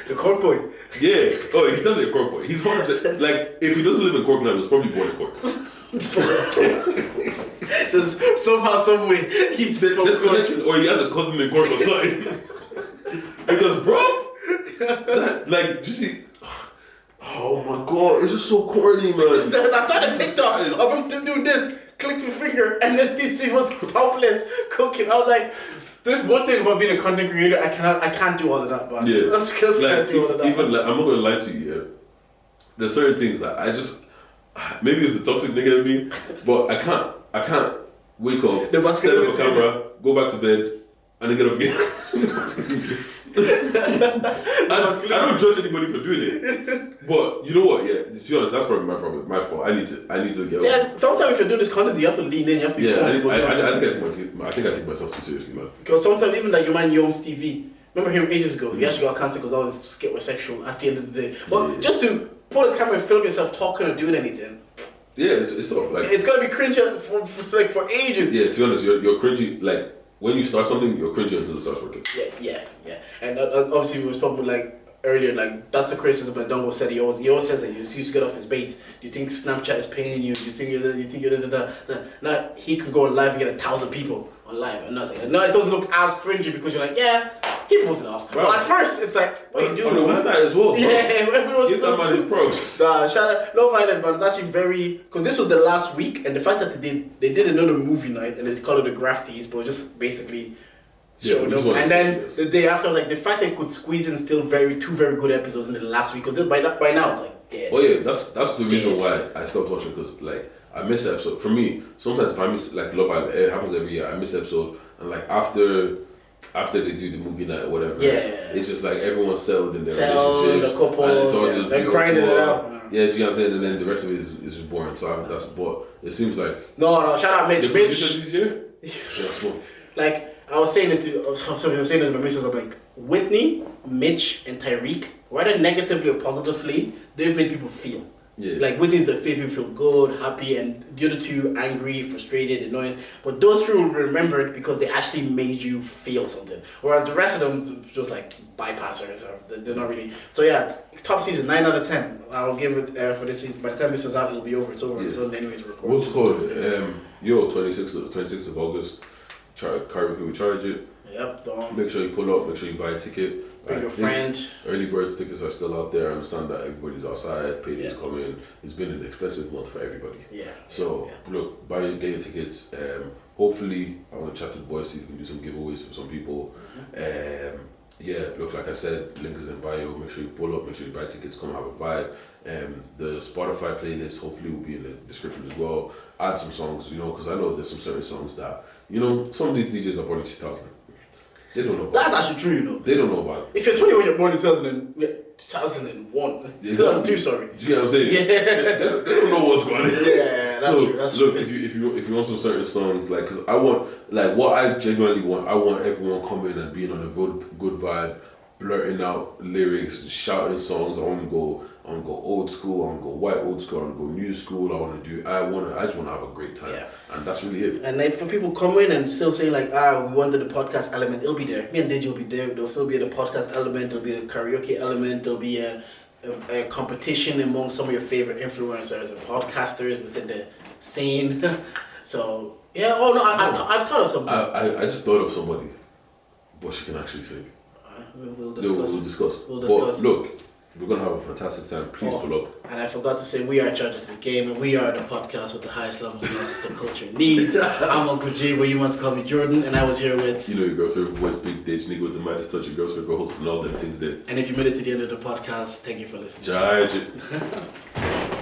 The Cork boy. Yeah. Oh, he's definitely a Cork boy. He's 100%. Like, if he doesn't live in Cork now, he was probably born in Cork. Somehow, some way, he's this connection, or he has a cousin in Cork or something. Because, bro, like, you see. Oh my god, it's just so corny, man. That's how the TikTok of him doing this, clicked your finger, and then he was topless cooking. I was like, there's one thing about being a content creator, I can't do all of that, man. Yeah. That's because I can't do all of that. Even like, I'm not gonna lie to you, yeah. There's certain things that I just maybe it's the toxic nigga in me, but I can't wake up, set up a camera, go back to bed, and then get up again. I don't judge anybody for doing it, but you know what? Yeah, to be honest, that's probably my problem, my fault. I need to get. Yeah, sometimes if you're doing this content, you have to lean in. You have to be comfortable. I think I take myself too seriously, man. Because sometimes even like your man Young's TV. Remember him ages ago? He actually got cancelled because all his skit was sexual at the end of the day. But just to put a camera and film yourself talking or doing anything. Yeah, it's tough. Like it's gonna be cringe for ages. Yeah, to be honest, you're cringy. Like when you start something, you're cringy until it starts working. Yeah. And obviously we were talking like earlier, like that's the criticism that Dongo said. He always says that he used to get off his bait. Do you think Snapchat is paying you? Do you think you're now he can go live and get 1,000 people on live, and that's like no, it doesn't look as cringy because you're like, yeah, he pulls it off. Well, at first it's like, what are you doing? On that as well. Yeah, everyone's give that man his pros. Shout out Love Island, man. It's actually very because this was the last week, and the fact that they did another movie night and they called it the Grafties, but just basically showing Yeah, up. And then the day after, I was like, the fact they could squeeze in still two very good episodes in the last week, because by now it's like dead. Oh yeah, that's the reason why I stopped watching, because like I miss an episode. For me, sometimes if I miss like Love Island, it happens every year. I miss an episode, and like after they do the movie night or whatever, it's just like everyone's settled in their relationships, the couples, and it's all just they're grinding it out. Yeah, do you know what I'm saying? And then the rest of it is just boring. So but it seems like no, shout out Mitch. This year? Yeah, like I was saying it to my missus, I'm like, Whitney, Mitch, and Tyreek, whether negatively or positively, they've made people feel. Yeah. Like Whitney's the favorite, feel good, happy, and the other two angry, frustrated, annoying. But those three will be remembered because they actually made you feel something. Whereas the rest of them just like bypassers, or they're not really. So yeah, top season 9 out of 10. I'll give it for this season. By the time this is out, it'll be over. It's over. So anyways, we're recording. What's it called? 26th of August. Karaoke, we charge it. Yep. Don't. Make sure you pull up. Make sure you buy a ticket. Bring your friend. Early birds tickets are still out there. I understand that everybody's outside. Payday's coming. It's been an expensive month for everybody. Yeah. So look, get your tickets. Hopefully, I want to chat to the boys. See if we can do some giveaways for some people. Look, like I said, link is in bio. Make sure you pull up. Make sure you buy tickets. Come have a vibe. The Spotify playlist hopefully will be in the description as well. Add some songs, because I know there's some certain songs that some of these DJs are born in 2000. They don't know. That's actually true, They don't know about it. If you're 20 when you're born in 2001, 2002, sorry. Do you know what I'm saying? Yeah. They don't know what's going on. Yeah, that's true. That's look, true. if you want some certain songs, like, because I want, like, what I genuinely want, I want everyone coming and being on a good vibe, blurting out lyrics, shouting songs. I want to go old school. I want to go white old school. I want to go new school. I just want to have a great time. Yeah. And that's really it. And like for people coming and still saying like, we wanted the podcast element, it'll be there. Me and Deji will be there. There'll still be the podcast element. There'll be the karaoke element. There'll be a competition among some of your favorite influencers and podcasters within the scene. So yeah. Oh no, I've thought of something. I just thought of somebody, but she can actually sing. We'll discuss. But look, we're going to have a fantastic time. Please pull up. And I forgot to say, we are Judges of the Game, and we are the podcast with the highest level of analysis to culture needs. I'm Uncle J, but you must call me Jordan, and I was here with... your girl favorite voice, Big Deji, nigga with the maddest touch, your girl's favorite host, and all them things there. And if you made it to the end of the podcast, thank you for listening. Charge it.